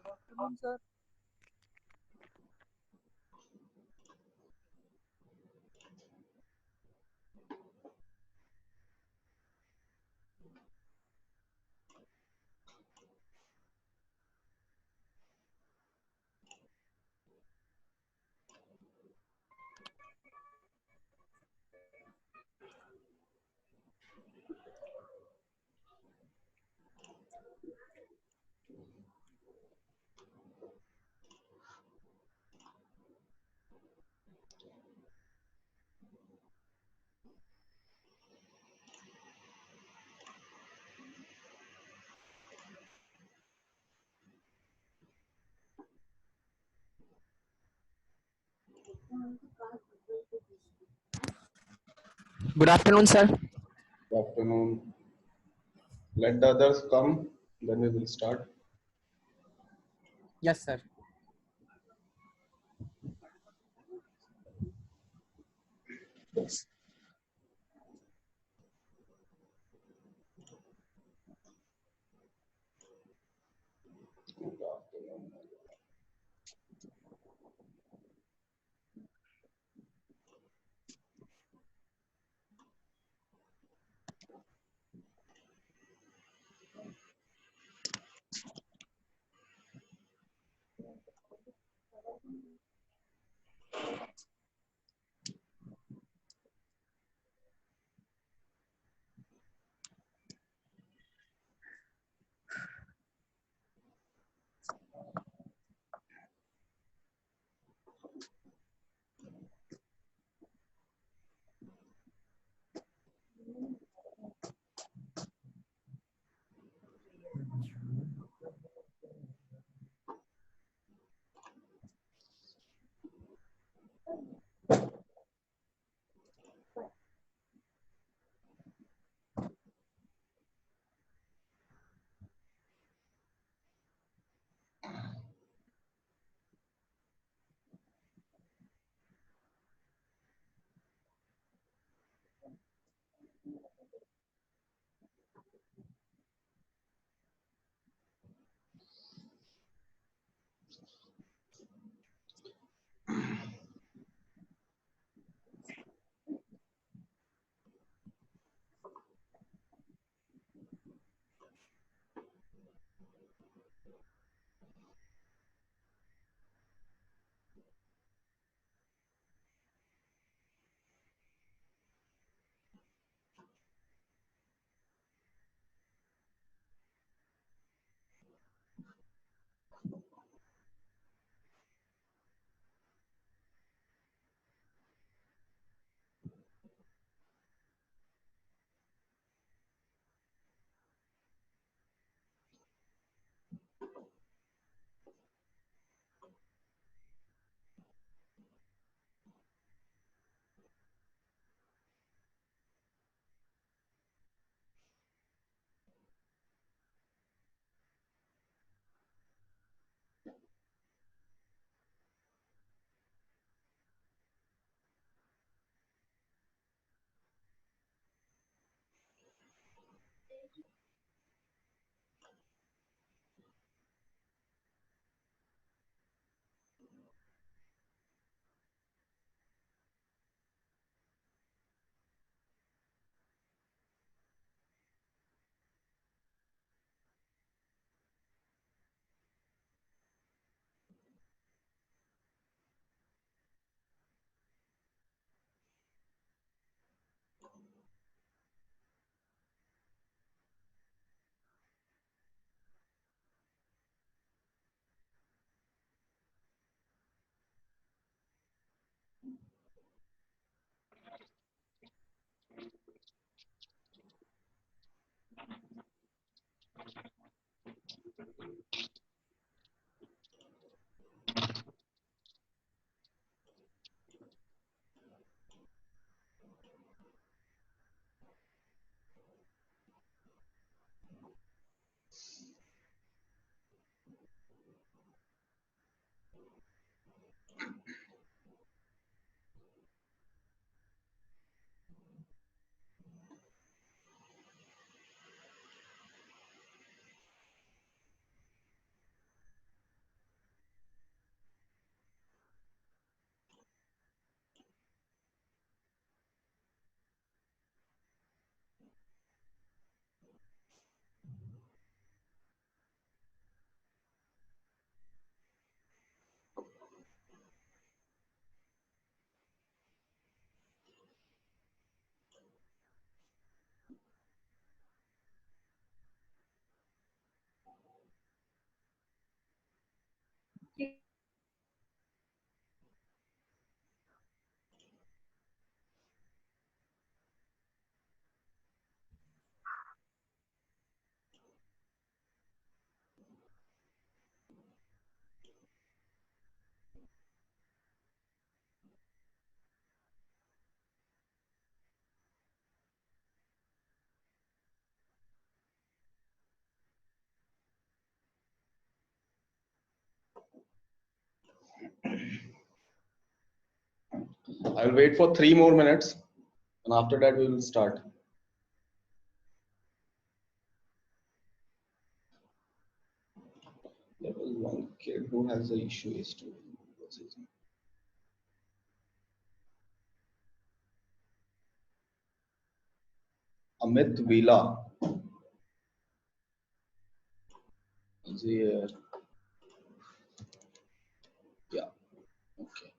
Afternoon, sir. Good afternoon, sir. Good afternoon. Let the others come, then we will start. Yes, sir. Good afternoon. I'll wait for 3 more minutes, and after that we will start. There was one kid who has the issue yesterday. What's his name? Amit Vila. Is he here? Yeah. Okay.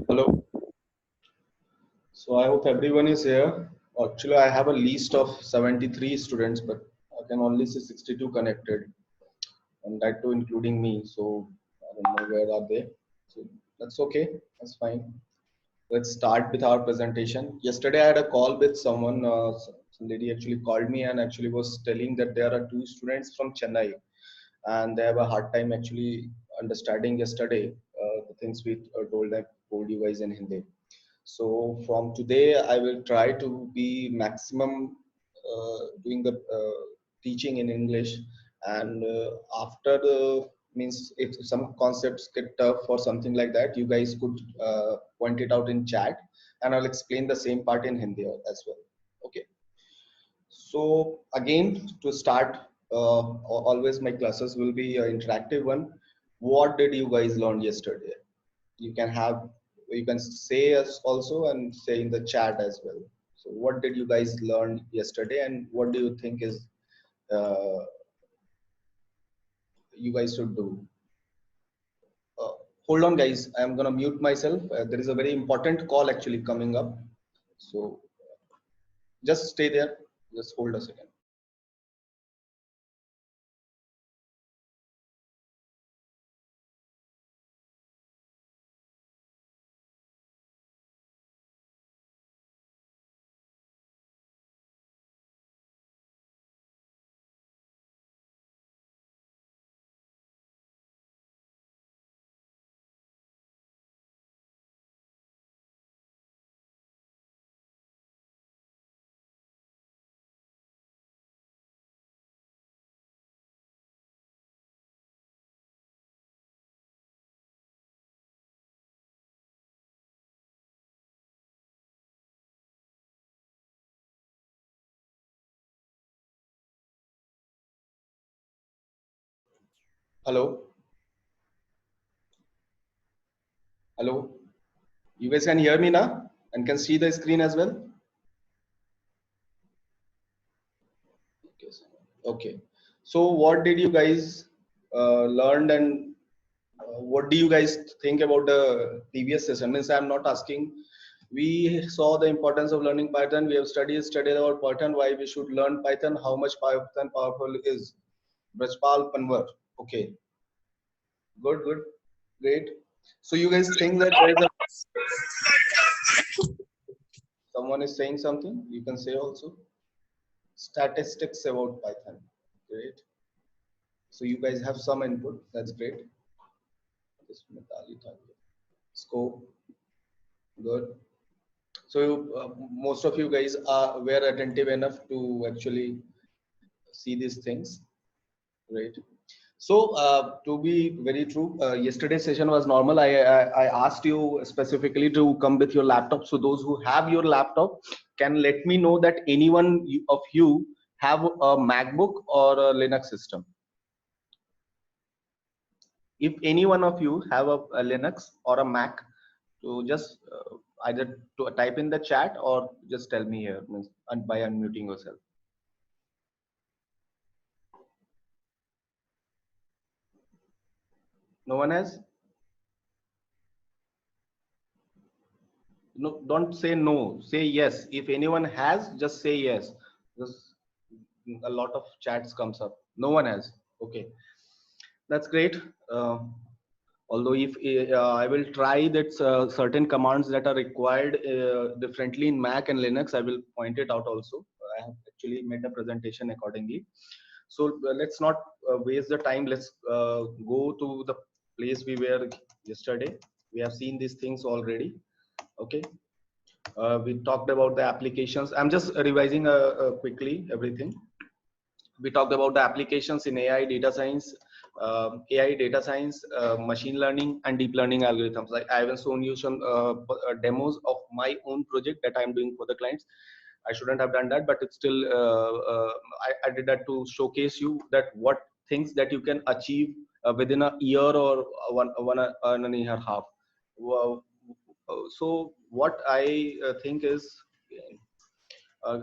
Hello. So I hope everyone is here. Actually, I have a list of 73 students, but I can only see 62 connected, and that too including me. So I don't know where are they. So that's okay. That's fine. Let's start with our presentation. Yesterday, I had a call with someone. Some lady actually called me and actually was telling that there are two students from Chennai, and they have a hard time actually understanding yesterday the things we told you guys in Hindi. So from today, I will try to be maximum doing the teaching in English, and after the means if some concepts get tough or something like that, you guys could point it out in chat, and I'll explain the same part in Hindi as well. Okay. So again, to start, always my classes will be an interactive one. What did you guys learn yesterday? You can have, you can say us also and say in the chat as well. So what did you guys learn yesterday, and what do you think is uh, you guys should do? Uh, Hold on, guys. I am gonna mute myself. There is a very important call actually coming up. So Just stay there. Just hold a second. Hello. Hello. You guys can hear me now and can see the screen as well. Okay. Okay. So what did you guys learned, and what do you guys think about the previous session? Means I'm not asking. We saw the importance of learning Python. We have studied about Python, why we should learn Python, how much Python powerful is. Brajpal Panwar. Okay. Good, good. Great. So you guys think that there is a, someone is saying something? You can say also. Statistics about Python. Great. So you guys have some input. That's great. Scope. Good. So most of you guys were attentive enough to actually see these things, right? So to be very true, yesterday's session was normal. I asked you specifically to come with your laptop. So those who have your laptop can let me know that anyone of you have a MacBook or a Linux system. If any one of you have a Linux or a Mac, so just either to type in the chat or just tell me here by unmuting yourself. No one has? No, don't say no. Say yes. If anyone has, just say yes. Just a lot of chats comes up. No one has. Okay, that's great. Although if I will try that certain commands that are required differently in Mac and Linux, I will point it out also. I have actually made a presentation accordingly. So let's not waste the time. Let's go to the place we were yesterday. We have seen these things already. Okay. We talked about the applications. I'm just revising quickly everything. We talked about the applications in AI, data science, machine learning, and deep learning algorithms. I haven't shown you some demos of my own project that I'm doing for the clients. I shouldn't have done that, but it's still, I did that to showcase you that what things that you can achieve within a year or one and a half. Well, so what I think is, uh,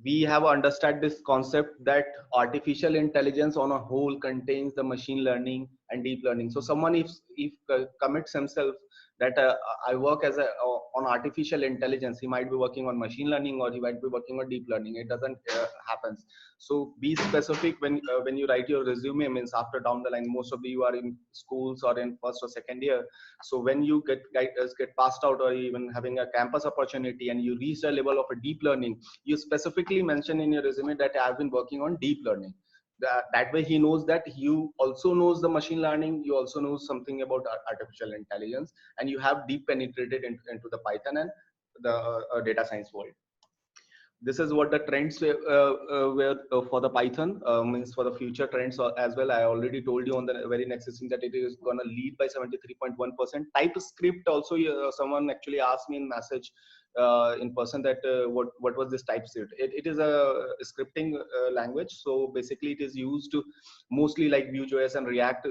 we have understood this concept that artificial intelligence on a whole contains the machine learning and deep learning. So someone if commits himself that I work as a on artificial intelligence, he might be working on machine learning or he might be working on deep learning. It doesn't happens. So be specific when you write your resume. Means after down the line, most of you are in schools or in first or second year. So when you get passed out or even having a campus opportunity and you reach the level of a deep learning, you specifically mention in your resume that I have been working on deep learning. That way he knows that you also knows the machine learning, you also know something about artificial intelligence, and you have deep penetrated into the Python and the data science world. This is what the trends were for the Python, means for the future trends as well. I already told you on the very next session that it is going to lead by 73.1%. TypeScript also, someone actually asked me in message in person that what was this TypeScript. It is a scripting language. So basically it is used to mostly like Vue.js and React,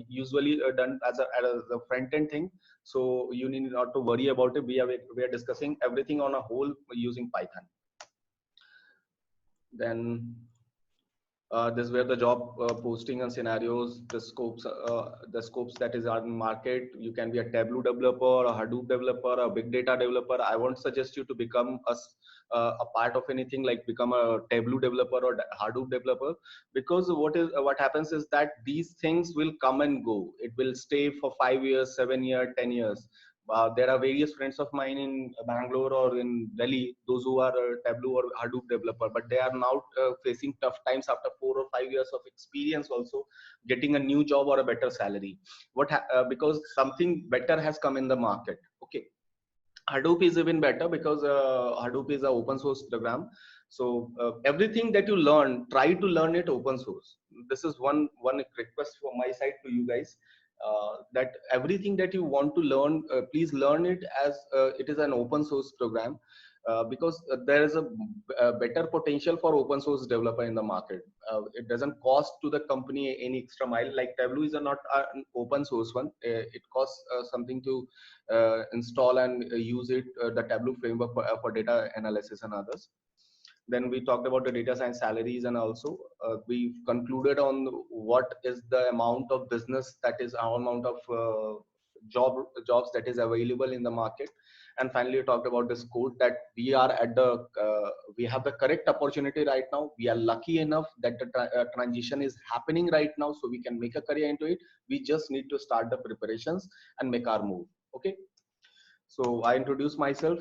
usually done as a front end thing. So you need not to worry about it. We are discussing everything on a whole using Python. Then This is where the job posting and scenarios, the scopes that is on market. You can be a Tableau developer, a Hadoop developer, a big data developer. I won't suggest you to become a part of anything like become a Tableau developer or Hadoop developer, because what happens is that these things will come and go. It will stay for 5 years, 7 years, 10 years. There are various friends of mine in Bangalore or in Delhi, those who are Tableau or Hadoop developer, but they are now facing tough times after 4 or 5 years of experience, also getting a new job or a better salary. Because something better has come in the market. Okay, Hadoop is even better because Hadoop is an open source program. So everything that you learn, try to learn it open source. This is one request from my side to you guys. That everything that you want to learn, please learn it as it is an open source program, because there is a better potential for open source developer in the market. It doesn't cost to the company any extra mile. Like Tableau is not an open source one. It costs something to install and use it, the Tableau framework for data analysis and others. Then we talked about the data science salaries, and also we concluded on what is the amount of business, that is our amount of jobs that is available in the market. And finally we talked about this quote that we are at the we have the correct opportunity right now. We are lucky enough that the transition is happening right now, so we can make a career into it. We just need to start the preparations and make our move. Okay, so I introduce myself.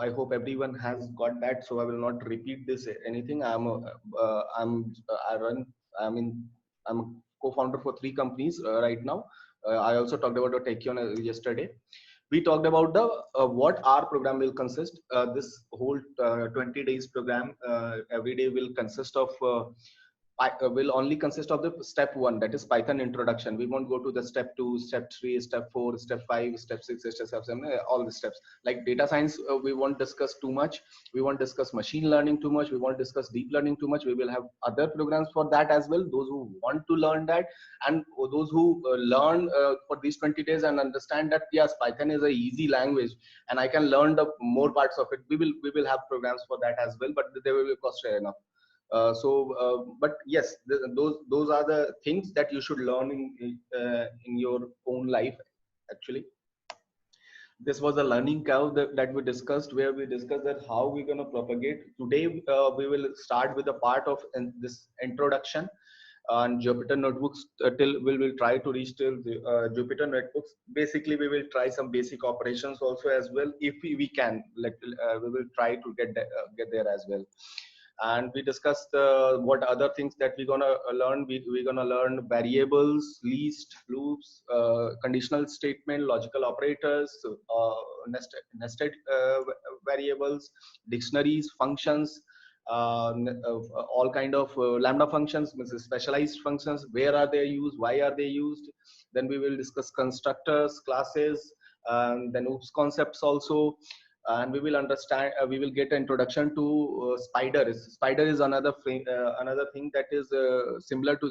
I hope everyone has got that. So I will not repeat this anything. I'm a co-founder for 3 companies right now. I also talked about the Techion yesterday. We talked about the what our program will consist. This whole 20 days program, every day will consist of will only consist of the step 1, that is Python introduction. We won't go to the step 2, step 3, step 4, step 5, step 6, step 7, all the steps. Like data science, we won't discuss too much. We won't discuss machine learning too much. We won't discuss deep learning too much. We will have other programs for that as well, those who want to learn that, and those who learn for these 20 days and understand that yes, Python is a easy language and I can learn the more parts of it. We will have programs for that as well, but they will cost fair enough. But yes, those are the things that you should learn in your own life. Actually, this was a learning curve that we discussed, where we discussed that how we're going to propagate. Today we will start with a part of this introduction on Jupyter notebooks. Till we will try to reach till the Jupyter notebooks. Basically, we will try some basic operations also as well, if we can. Like we will try to get there as well. And we discussed what other things that we're gonna learn. We're gonna learn variables, list, loops, conditional statement, logical operators, nested variables, dictionaries, functions, all kind of lambda functions, specialized functions. Where are they used? Why are they used? Then we will discuss constructors, classes, then OOPS concepts also. And we will understand. We will get an introduction to Spider. Spider is another thing that is similar to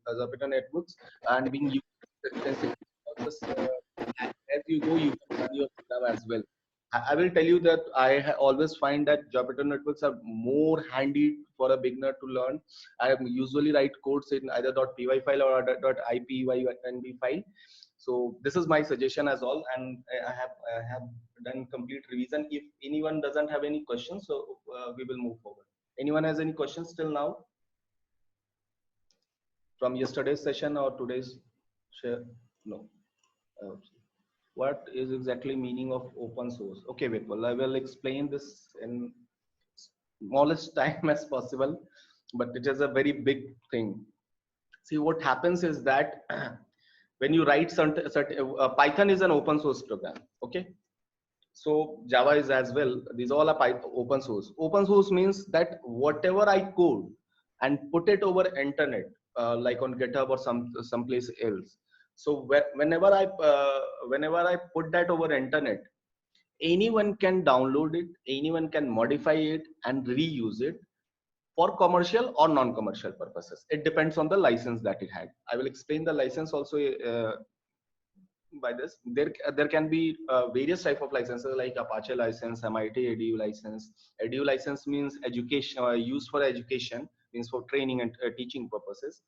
Jupyter notebooks and being used extensively. As you go, you can run your program as well. I will tell you that I always find that Jupyter notebooks are more handy for a beginner to learn. I usually write codes in either .py file or .ipynb file. So this is my suggestion as all, and I have done complete revision. If anyone doesn't have any questions, so we will move forward. Anyone has any questions till now from yesterday's session or today's share? No. What is exactly meaning of open source? Okay, Vipul, I will explain this in smallest time as possible, but it is a very big thing. See, what happens is that when you write Python is an open source program. Okay, so Java is as well. These all are open source. Open source means that whatever I code and put it over internet, like on GitHub or someplace else. So whenever I put that over internet, anyone can download it, anyone can modify it and reuse it for commercial or non-commercial purposes. It depends on the license that it had. I will explain the license also by this. There can be various type of licenses like Apache license, MIT edu license. Edu license means education, used for education, means for training and teaching purposes.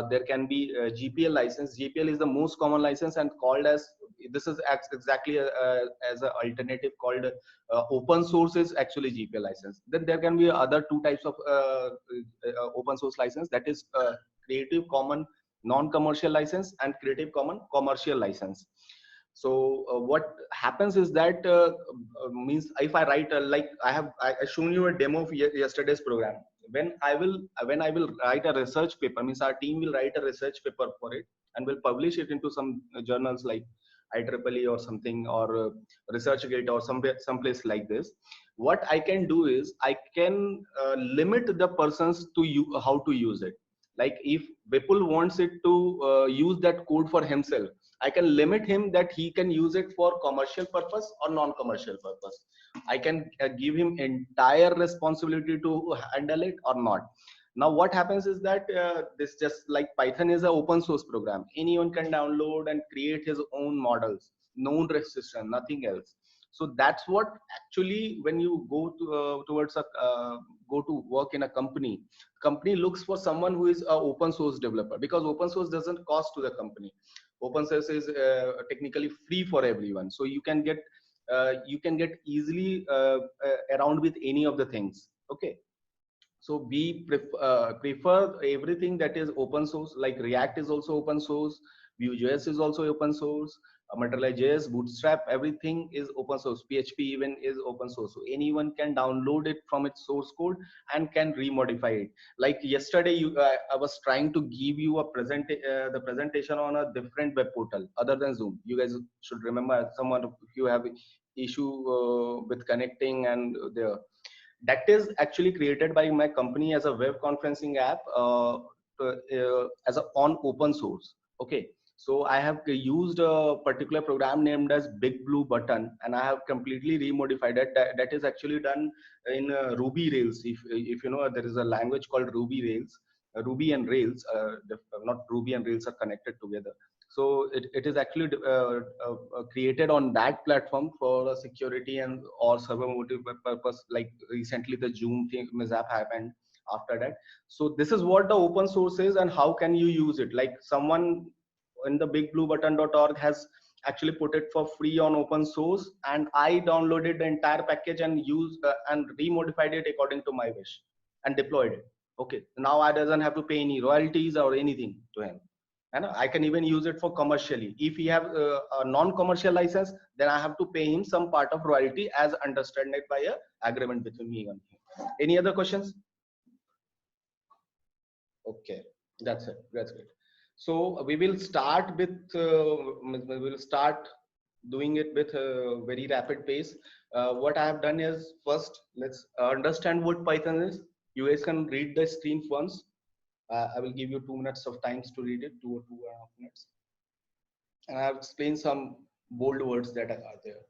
There can be a GPL license. GPL is the most common license and called as, this is exactly as an alternative called open source is actually GPL license. Then there can be other two types of open source license, that is Creative Commons non-commercial license and Creative Commons commercial license. So what happens is that means if I write like I shown you a demo of yesterday's program. When I will write a research paper, means our team will write a research paper for it and will publish it into some journals like IEEE or something, or ResearchGate or someplace like this. What I can do is I can limit the persons to how to use it. Like if Vipul wants it to use that code for himself, I can limit him that he can use it for commercial purpose or non-commercial purpose. I can give him entire responsibility to handle it or not. Now what happens is that this, just like Python is an open source program, anyone can download and create his own models, no restriction, nothing else. So that's what actually, when you go to towards a go to work in a company looks for someone who is an open source developer, because open source doesn't cost to the company. Open source is technically free for everyone, so you can get easily around with any of the things. Okay, so we prefer everything that is open source. Like React is also open source, Vue.js is also open sourse, Material.js, Bootstrap, everything is open source. PHP even is open source, so anyone can download it from its source code and can remodify it. Like yesterday, I was trying to give you a the presentation on a different web portal other than Zoom. You guys should remember, someone, if you have issue with connecting, and that is actually created by my company as a web conferencing app as on open source. Okay, so I have used a particular program named as Big Blue Button, and I have completely remodified it. That is actually done in Ruby Rails. If you know, there is a language called Ruby Rails. Ruby and Rails, not Ruby and Rails are connected together. So it is actually created on that platform for security and or server motive purpose. Like recently the Zoom thing mishap happened after that. So this is what the open source is and how can you use it. Like someone in the bigbluebutton.org has actually put it for free on open source, and I downloaded the entire package and used and remodified it according to my wish and deployed it. Okay, now I doesn't have to pay any royalties or anything to him, and I can even use it for commercially. If he have a non-commercial license, then I have to pay him some part of royalty as understood by a agreement between me and him. Any other questions? Okay, that's it. That's great. So we will start with we will start doing it with a very rapid pace. What I have done is, first let's understand what Python is. You guys can read the screen once. I will give you 2 minutes of times to read it, 2 or 2.5 minutes. And I have explained some bold words that are there.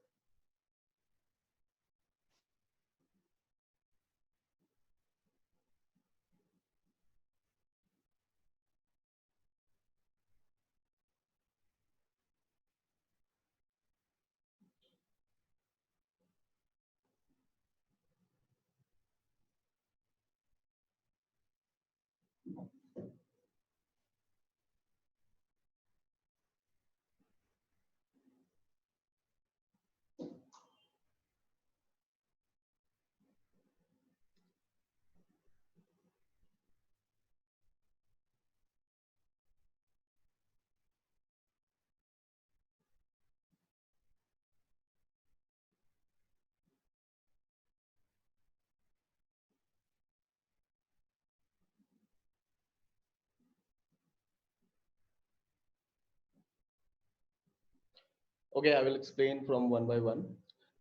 Okay, I will explain from one by one.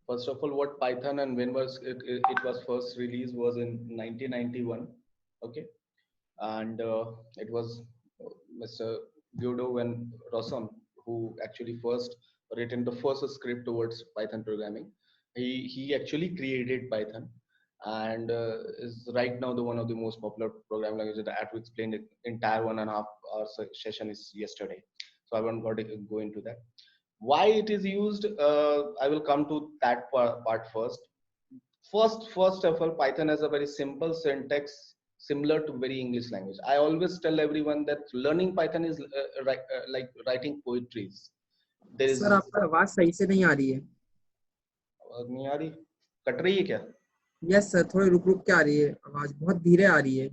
First of all, what Python and when was it was first released was in 1991. Okay, and it was Mr. Guido van Rossum who actually first written the first script towards Python programming. He actually created Python, and is right now the one of the most popular programming languages. I had to explain it entire 1.5 hour session is yesterday, so I won't go into that. Why it is used, I will come to that part first. First of all, Python has a very simple syntax, similar to very English language. I always tell everyone that learning Python is like writing poetries. There is sir आपका आवाज सही से नहीं आ रही है। नहीं आ रही, cut रही है क्या? यस सर, थोड़ी रुक रुक के आ रही है, आवाज बहुत धीरे आ रही है।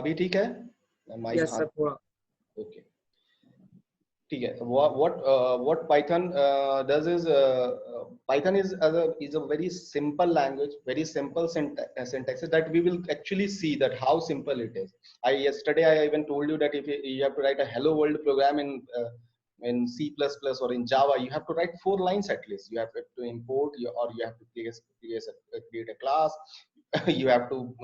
अभी ठीक है? माइक यस सर, थोड़ा। ओके ठीक है। what Python does is Python is a very simple language, very simple syntaxes that we will actually see that how simple it is. Yesterday I even told you that if you have to write a hello world program in C++ or in Java, you have to write 4 lines at least. You have to import or you have to create a class. You have to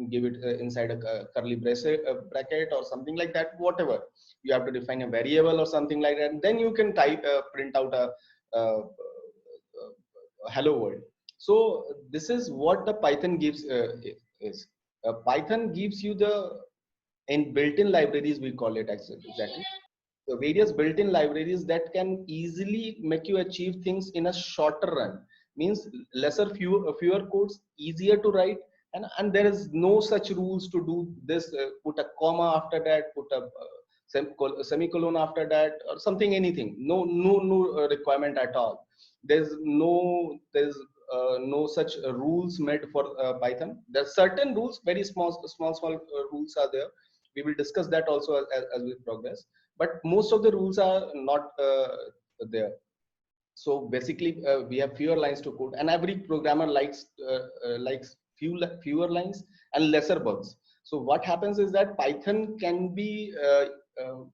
give it inside a curly bracket or something like that, whatever. You have to define a variable or something like that, and then you can type print out a hello world. So this is what the Python gives is Python gives you the in built-in libraries, we call it exactly the various built-in libraries that can easily make you achieve things in a shorter run. Means fewer codes, easier to write, and there is no such rules to do this. Put a comma after that, put a semicolon after that, or something, anything. No requirement at all. There's no such rules made for Python. There are certain rules, very small rules are there. We will discuss that also as we progress. But most of the rules are not there. So basically, we have fewer lines to code, and every programmer likes fewer lines and lesser bugs. So what happens is that Python can be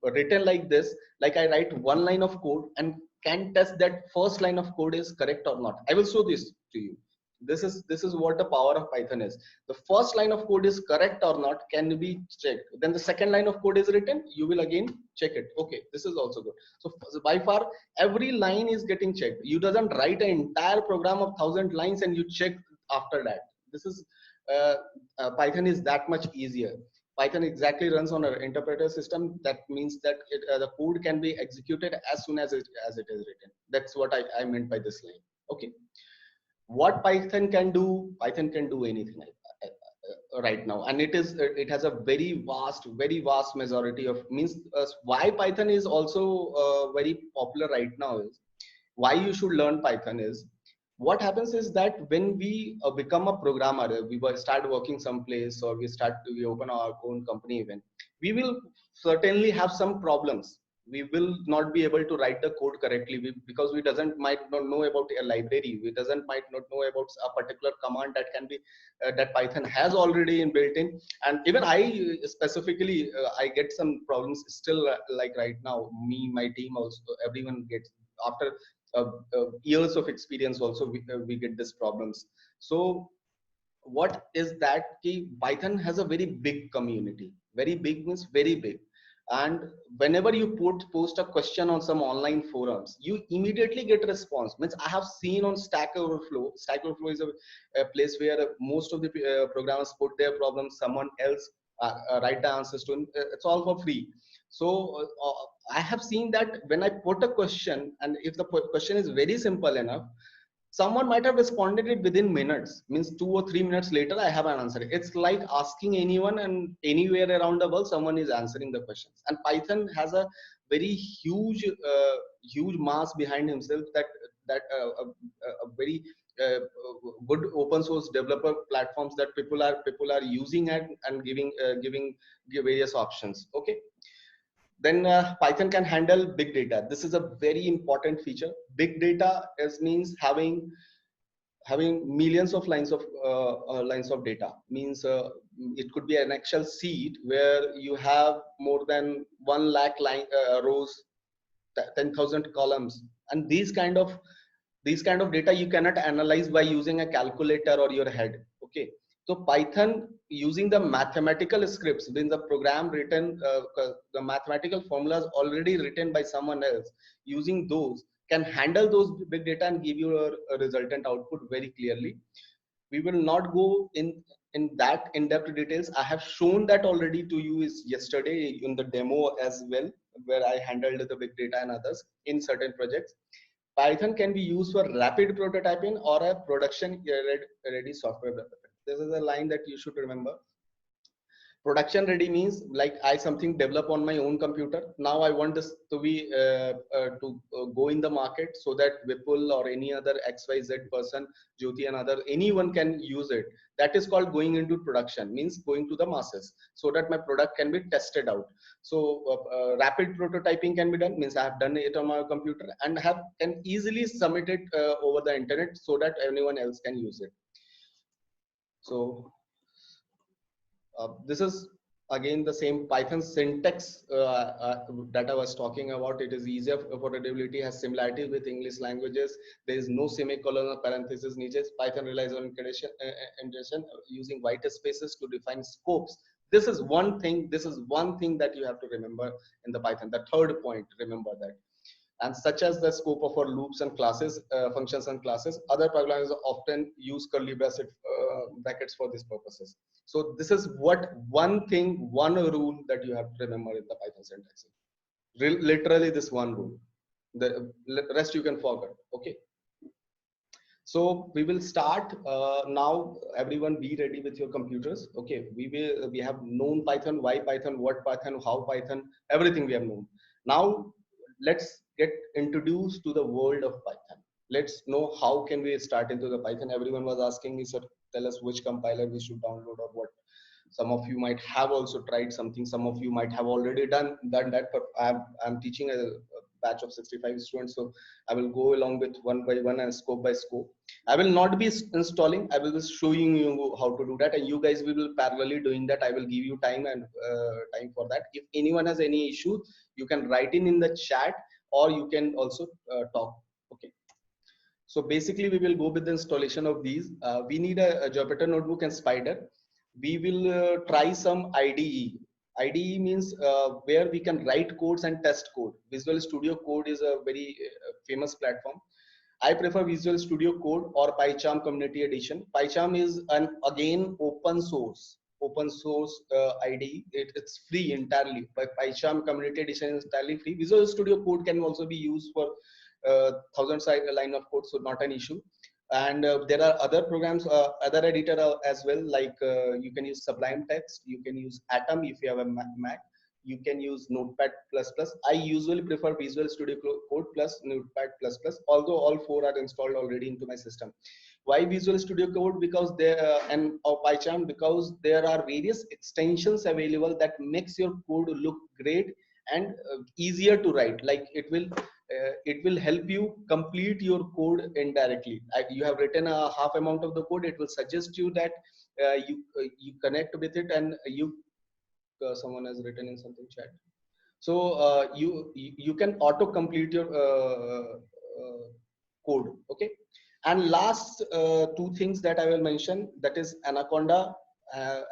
written like this. Like I write one line of code and can test that first line of code is correct or not. I will show this to you. This is what the power of Python is. The first line of code is correct or not can be checked. Then the second line of code is written. You will again check it. Okay, this is also good. So by far every line is getting checked. You doesn't write an entire program of 1,000 lines and you check after that. This is Python is that much easier. Python exactly runs on an interpreter system. That means that the code can be executed as soon as it is written. That's what I meant by this line. Okay. What Python can do anything right now, and it has a very vast majority of means. Why Python is also very popular right now is why you should learn Python is what happens is that when we become a programmer, we start working someplace or we open our own company even, we will certainly have some problems. We will not be able to write the code correctly because we might not know about a library. We might not know about a particular command that can be that Python has already built in. And even I specifically, I get some problems still like right now. Me, my team also, everyone gets after years of experience also we get these problems. So what is that Python has a very big community. Very big means very big. And whenever you post a question on some online forums, you immediately get a response. Means I have seen on Stack Overflow is a place where most of the programmers put their problems, someone else write the answers to them. It's all for free. So I have seen that when I put a question, and if the question is very simple enough, someone might have responded it within minutes. Means 2 or 3 minutes later I have an answer. It's like asking anyone, and anywhere around the world someone is answering the questions. And Python has a very huge mass behind himself, that a very good open source developer platforms that people are using and giving various options. Okay. Then Python can handle big data. This is a very important feature. Big data means having millions of lines of data. Means it could be an Excel sheet where you have more than 1 lakh rows, 10,000 columns, and these kind of data you cannot analyze by using a calculator or your head. Okay. So Python, using the mathematical scripts, when the program written, the mathematical formulas already written by someone else, using those can handle those big data and give you a resultant output very clearly. We will not go in that in-depth details. I have shown that already to you is yesterday in the demo as well, where I handled the big data and others in certain projects. Python can be used for rapid prototyping or a production ready software development. this is a line that you should remember. Production ready means like I something develop on my own computer. Now I want this to be go in the market so that Vipul or any other XYZ person, Jyoti and other, anyone can use it. That is called going into production, means going to the masses so that my product can be tested out. So rapid prototyping can be done, means I have done it on my computer and can easily submit it over the internet so that anyone else can use it. So this is again the same Python syntax that I was talking about. It is easier for readability, has similarities with English languages. There is no semicolon or parenthesis needed. Python relies on indentation using white spaces to define scopes. This is one thing. This is one thing that you have to remember in the Python. The third point, remember that. And such as the scope of our loops and classes, functions and classes, other programmers often use curly brackets for these purposes. So this is what one thing, one rule that you have to remember in the Python syntax. Literally this one rule. The rest you can forget. Okay. So we will start now. Everyone be ready with your computers. Okay. We have known Python, why Python, what Python, how Python, everything we have known. Now let's get introduced to the world of Python. Let's know how can we start into the Python. Everyone was asking me, sir, tell us which compiler we should download or what. Some of you might have also tried something. Some of you might have already done that. But I'm teaching a batch of 65 students, so I will go along with one by one and scope by scope. I will not be installing. I will be showing you how to do that, and you guys will parallelly doing that. I will give you time and time for that. If anyone has any issue, you can write in the chat, or you can also talk. Okay. So basically, we will go with the installation of these. We need a Jupyter Notebook and Spider. We will try some IDE. IDE means where we can write codes and test code. Visual Studio Code is a very famous platform. I prefer Visual Studio Code or PyCharm Community Edition. PyCharm is again open source IDE. It's free entirely. But PyCharm Community Edition is entirely free. Visual Studio Code can also be used for thousands line of code, so not an issue. And there are other programs, other editor as well, like you can use Sublime Text, you can use Atom if you have a Mac, you can use Notepad++. I usually prefer Visual Studio Code plus Notepad++, although all four are installed already into my system. Why Visual Studio Code? Because and PyCharm, because there are various extensions available that makes your code look great and easier to write. Like it will help you complete your code indirectly. You have written a half amount of the code, it will suggest you that you connect with it, and you someone has written in something chat. So you can auto complete your code. Okay. And last two things that I will mention, that is Anaconda.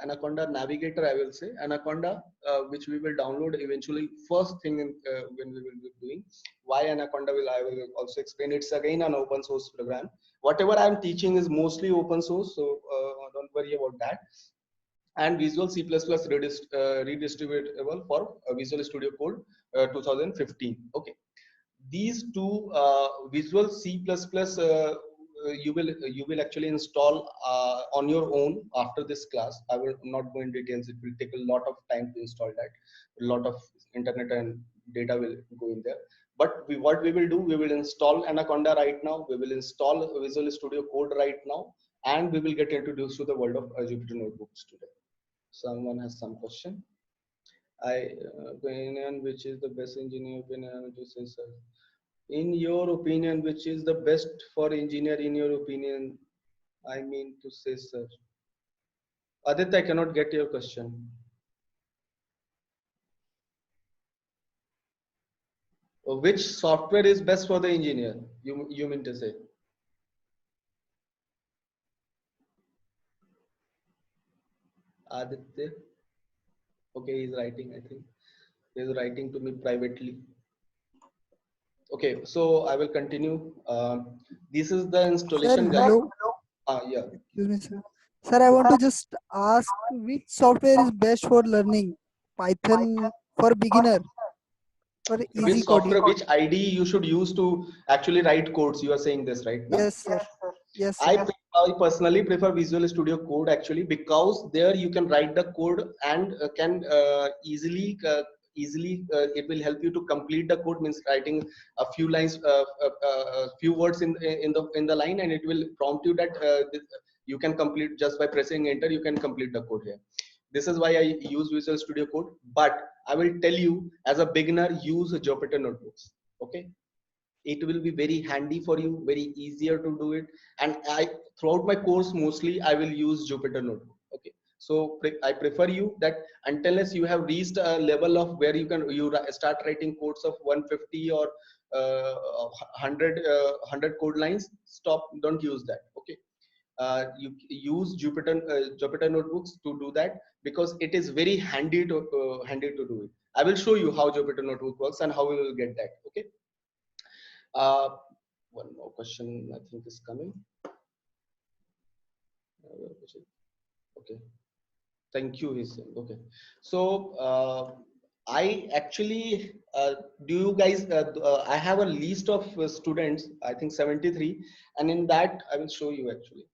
Anaconda Navigator, I will say. Anaconda, which we will download eventually, first thing when we will be doing. Why Anaconda I will also explain. It's again an open source program. Whatever I'm teaching is mostly open source, so don't worry about that. And Visual C++ redistributable for Visual Studio Code 2015. Okay. These two Visual C++ you will actually install on your own after this class. I will not go in details. It will take a lot of time to install that. A lot of internet and data will go in there. But what we will do, we will install Anaconda right now. We will install Visual Studio Code right now, and we will get introduced to the world of Jupyter Notebooks today. Someone has some question. Opinion, which is the best engineer opinion to say, sir? In your opinion, which is the best for engineer in your opinion? I mean to say, sir. Aditya, I cannot get your question. Which software is best for the engineer? You mean to say? Aditya. Okay, he's writing, I think. He's writing to me privately. Okay, so I will continue. This is the installation guide. Yeah. Excuse me, sir. Sir, I want to just ask which software is best for learning Python for beginner? For easy Which software, coding. which IDE you should use to actually write codes? You are saying this, right? Yes, sir. Yes, sir. I personally prefer Visual Studio Code actually, because there you can write the code and can easily it will help you to complete the code, means writing a few lines, few words in the line, and it will prompt you that you can complete just by pressing enter. You can complete the code here. This is why I use Visual Studio Code. But I will tell you, as a beginner, use Jupyter Notebooks. Okay, it will be very handy for you, very easier to do it. And I, throughout my course, mostly I will use Jupyter Notebook. Okay, so I prefer you that unless you have reached a level of where you start writing codes of 150 or 100 code lines, stop, don't use that. Okay, you use Jupyter Notebooks to do that, because it is very handy to do it. I will show you how Jupyter Notebook works and how we will get that. Okay. uh, One more question I think is coming. Okay, thank you. He's saying. Okay, so I actually do you guys I have a list of students, I think 73, and in that I will show you. Actually,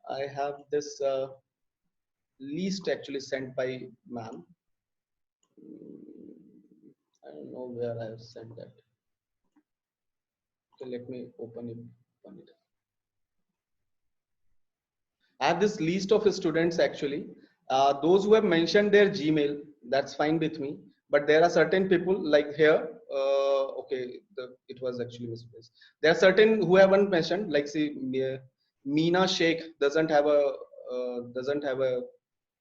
I have this list actually sent by ma'am. I don't know where I have sent that. Okay, let me open it. I have this list of students actually. Those who have mentioned their Gmail, that's fine with me. But there are certain people like here. Okay, it was actually misplaced. There are certain who haven't mentioned, like see, Meena Sheikh doesn't have a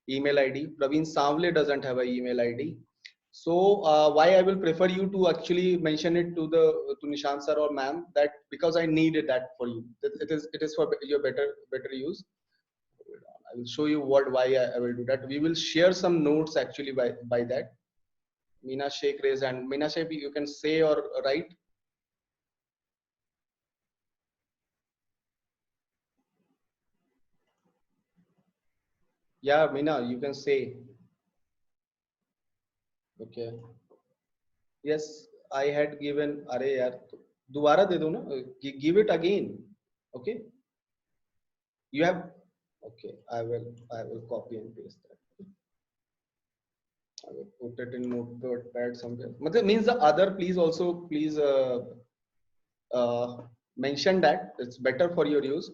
email ID. Praveen Savle doesn't have an email ID. So why I will prefer you to actually mention it to Nishant sir or ma'am, that because I needed that for you. It is for your better use. I will show you why I will do that. We will share some notes actually by that. Meena Sheikh raised, and Meena Sheikh, you can say or write. Yeah, Meena, you can say. Okay. Yes, I had given. अरे यार, दोबारा दे दो ना. Give it again. Okay. You have. Okay, I will copy and paste that. I will put it in notepad somewhere. Matlab, means the other, please mention that it's better for your use.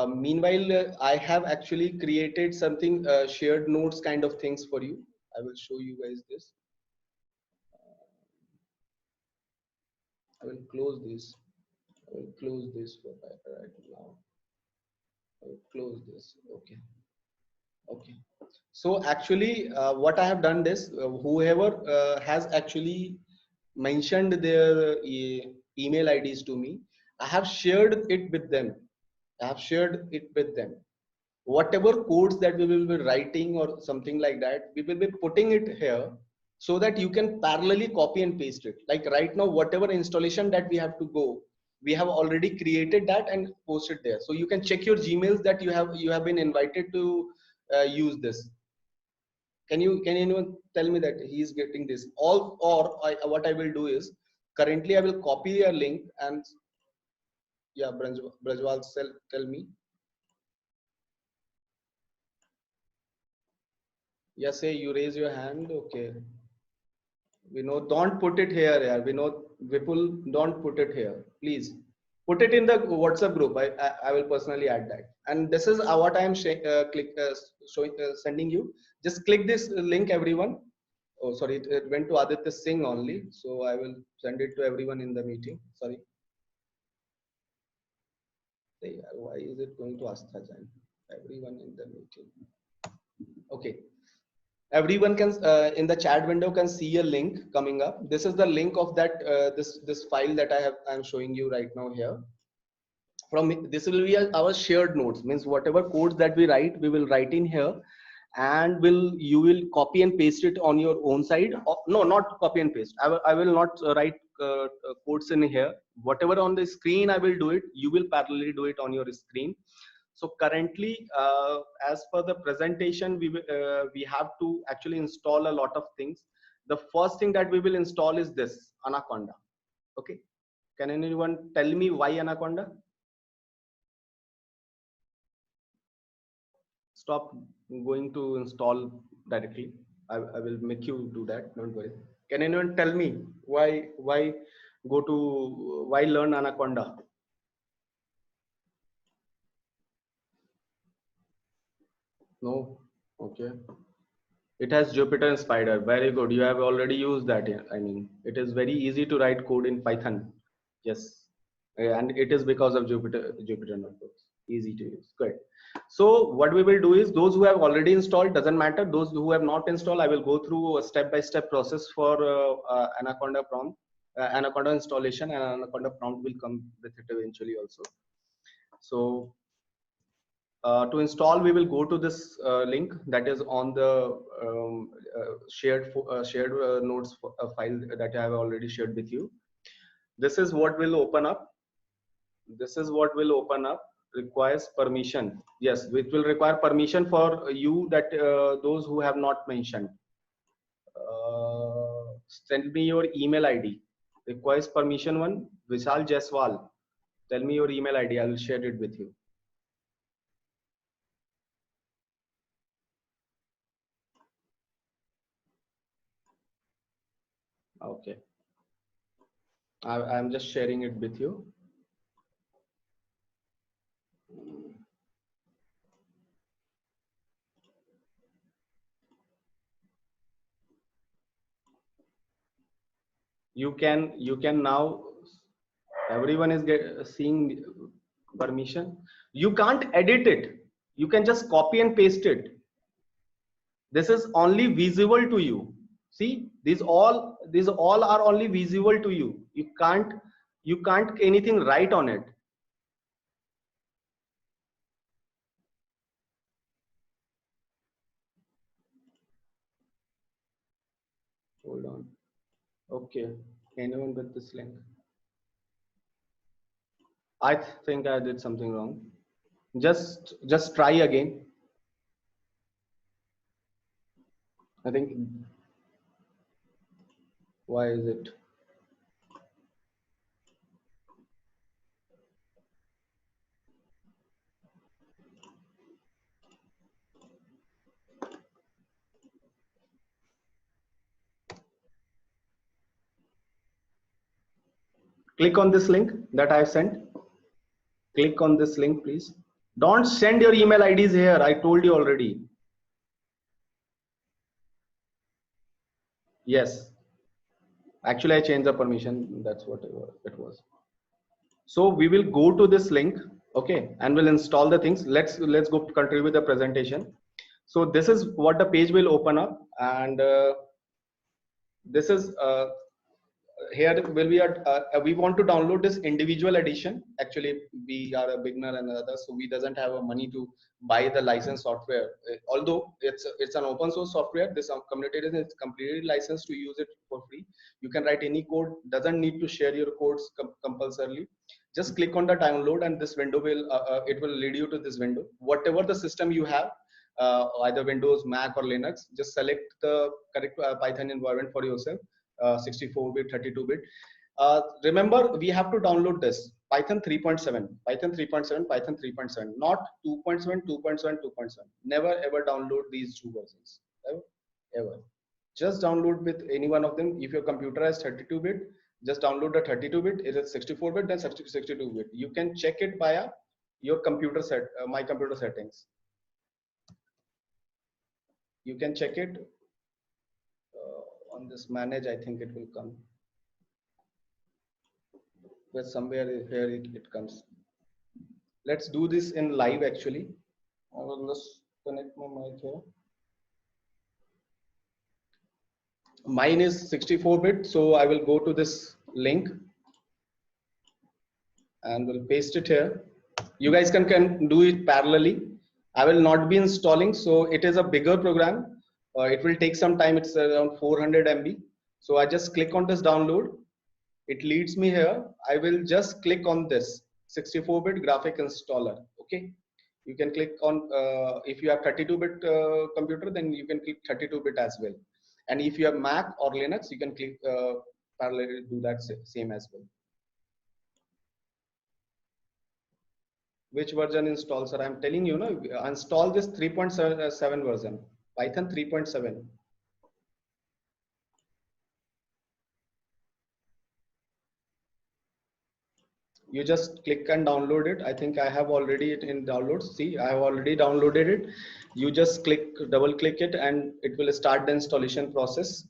Meanwhile, I have actually created something, shared notes kind of things for you. I will show you guys this. I will close this. I will close this for right now. I will close this. Okay. Okay. So actually, what I have done this, whoever has actually mentioned their email IDs to me, I have shared it with them. I have shared it with them. Whatever codes that we will be writing or something like that, we will be putting it here so that you can parallelly copy and paste it. Like right now, whatever installation that we have to go, we have already created that and posted there. So you can check your Gmails that you have been invited to use this. Can anyone tell me that he is getting this? All or what I will do is, currently I will copy a link and yeah, Brajwal, tell me. Yeah, say you raise your hand. Okay. We know, don't put it here. Yeah. We know, Vipul, don't put it here. Please put it in the WhatsApp group. I will personally add that. And this is what I am sending you. Just click this link, everyone. Oh, sorry, it went to Aditya Singh only. So I will send it to everyone in the meeting. Sorry. Why is it going to Astha Jain? Everyone in the meeting. Okay. Everyone can in the chat window can see a link coming up. This is the link of that this file that I'm showing you right now here. From this will be our shared notes, means whatever codes that we write, we will write in here, and you will copy and paste it on your own side. No, not copy and paste. I will not write codes in here. Whatever on the screen I will do it, you will parallelly do it on your screen. So currently, as per the presentation, we have to actually install a lot of things. The first thing that we will install is this Anaconda. Okay, can anyone tell me why Anaconda? stop going to install directly. I will make you do that. Don't worry. Can anyone tell me why go to why learn Anaconda? No. Okay. It has Jupyter and Spider. Very good. You have already used that. I mean, it is very easy to write code in Python. Yes. And it is because of Jupyter notebooks. Easy to use. Good. So what we will do is those who have already installed, doesn't matter. Those who have not installed, I will go through a step-by-step process for Anaconda prompt, Anaconda installation, and Anaconda prompt will come with it eventually also. So to install, we will go to this link that is on the shared notes file that I have already shared with you. This is what will open up. This is what will open up. Requires permission. Yes, it will require permission for you that those who have not mentioned. Send me your email ID. Requires permission one. Vishal Jaiswal. Tell me your email ID. I will share it with you. Okay. I'm just sharing it with you. You can now, everyone is seeing permission. You can't edit it. You can just copy and paste it. This is only visible to you. See, these all are only visible to you. You can't anything write on it. Hold on. Okay. Anyone with this link? I think I did something wrong. Just try again. I think, why is it? Click on this link that I have sent. Click on this link, please. Don't send your email IDs here. I told you already. Yes. Actually, I changed the permission. That's what it was. So we will go to this link, okay, and we'll install the things. Let's go continue with the presentation. So this is what the page will open up, and this is here will be we want to download this individual edition. Actually, we are a beginner and other, so we doesn't have a money to buy the license software. Although it's an open source software, this community is completely licensed to use it for free. You can write any code, doesn't need to share your codes compulsorily. Just click on the download, and this window will it will lead you to this window. Whatever the system you have, either Windows, Mac, or Linux, just select the correct Python environment for yourself. 64-bit, 32-bit. Remember, we have to download this Python 3.7, Python 3.7, Python 3.7, not 2.7, 2.7, 2.7. Never ever download these two versions. Ever. Just download with any one of them. If your computer has 32-bit, just download the 32-bit. If it's 64-bit, then 62-bit. You can check it via your computer my computer settings. You can check it on this manage. I think it will come. Where somewhere here it comes. Let's do this in live actually. I will just connect my mic here. Mine is 64-bit, so I will go to this link and we'll paste it here. You guys can do it parallelly. I will not be installing, so it is a bigger program. It will take some time. It's around 400 MB. So I just click on this download. It leads me here. I will just click on this 64-bit graphic installer. Okay. You can click on, if you have 32-bit computer, then you can click 32-bit as well. And if you have Mac or Linux, you can click parallelly do that same as well. Which version install, sir? I'm telling you, no, install this 3.7 version, Python 3.7. You just click and download it. I think I have already it in downloads. See, I have already downloaded it. You just double click it, and it will start the installation process.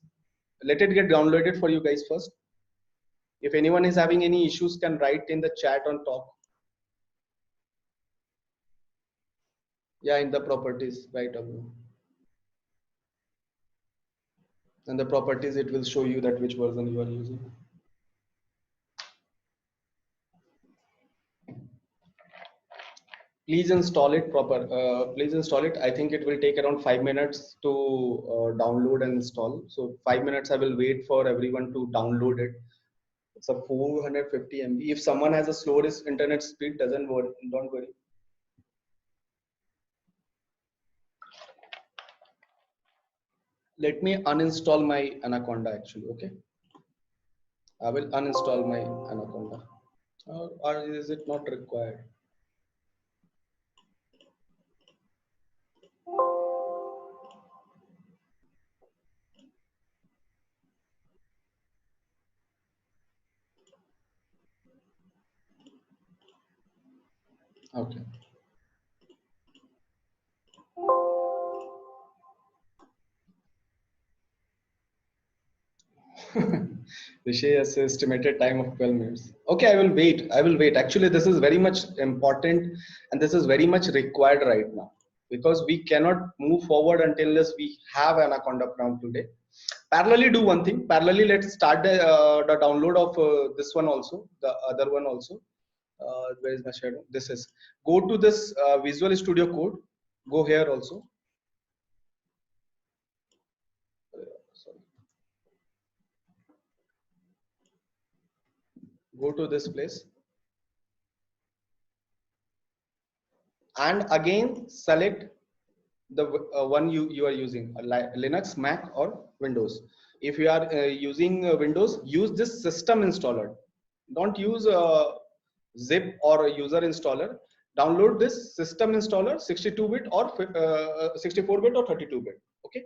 Let it get downloaded for you guys first. If anyone is having any issues, can write in the chat on top. Yeah, in the properties, right? And the properties, it will show you that which version you are using. Please install it please install it. I think it will take around 5 minutes to download and install. So 5 minutes I will wait for everyone to download it. It's a 450 MB. If someone has a slowest internet speed, don't worry. Let me uninstall my Anaconda actually. Okay, I will uninstall my Anaconda. Or is it not required? Okay. Vishay has estimated time of 12 minutes. Okay, I will wait. I will wait. Actually, this is very much important and this is very much required right now because we cannot move forward until we have Anaconda prompt today. Parallelly, do one thing. Parallelly, let's start the download of this one also, the other one also. Where is my shadow? This is. Go to this Visual Studio Code. Go here also. Sorry. Go to this place. And again select the one you are using, Linux, Mac or Windows. If you are using Windows, use this system installer. Don't use zip or a user installer. Download this system installer, 62-bit or 64-bit or 32-bit. Okay,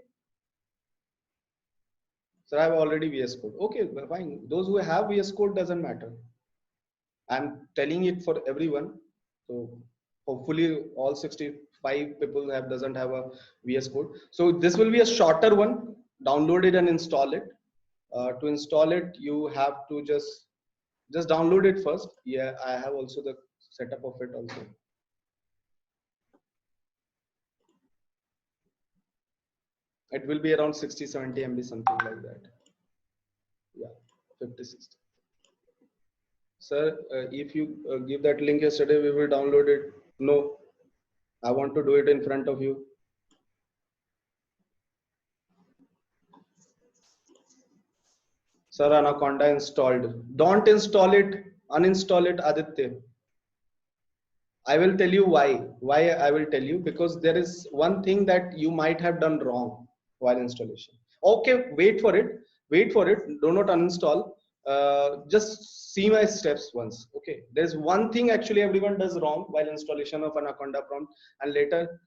so I have already VS Code. Okay, fine. Those who have VS Code, doesn't matter. I'm telling it for everyone. So hopefully all 65 people doesn't have a VS Code. So this will be a shorter one. Download it and install it. To install it, you have to just download it first. Yeah, I have also the setup of it also. It will be around 60-70 MB, something like that. Yeah, 50-60. Sir, if you give that link yesterday, we will download it. No, I want to do it in front of you. Sir, Anaconda installed. Don't install it. Uninstall it, Aditya. I will tell you why. Why I will tell you, because there is one thing that you might have done wrong while installation. Okay, wait for it. Wait for it. Do not uninstall. Just see my steps once. Okay. There's one thing actually everyone does wrong while installation of Anaconda prompt, and later.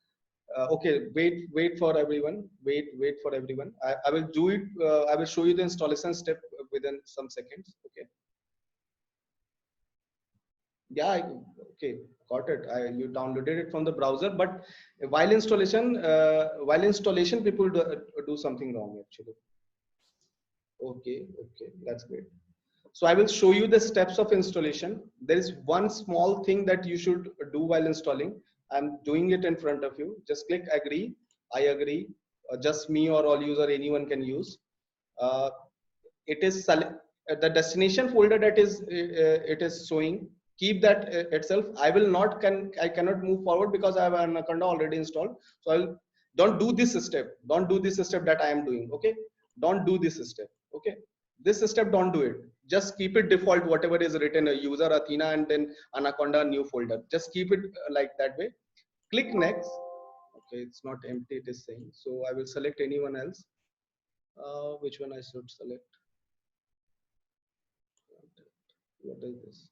Okay, wait for everyone. Wait for everyone. I will do it. I will show you the installation step within some seconds. Okay. Yeah, okay, got it. You downloaded it from the browser, but while installation, people do something wrong actually. Okay, okay, that's great. So I will show you the steps of installation. There is one small thing that you should do while installing. I'm doing it in front of you. Just click agree. I agree. Just me or all user, anyone can use. Uh, it is the destination folder that is it is showing. Keep that itself. I cannot move forward because I have an Anaconda already installed. So don't do this step. Don't do this step that I am doing. Okay. Don't do this step. Okay. This step, don't do it. Just keep it default, whatever is written, a user Athena and then Anaconda new folder. Just keep it like that way. Click next. Okay, it's not empty, it is saying. So I will select anyone else. Which one I should select? What is this?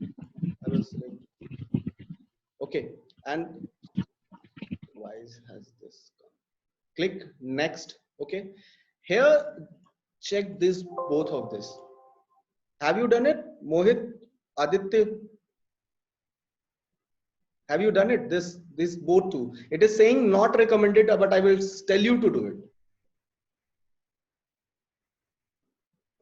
I Okay, and why has this come? Click next. Okay, here check this, both of this. Have you done it, Mohit, Aditya? Have you done it? This both two. It is saying not recommended, but I will tell you to do it.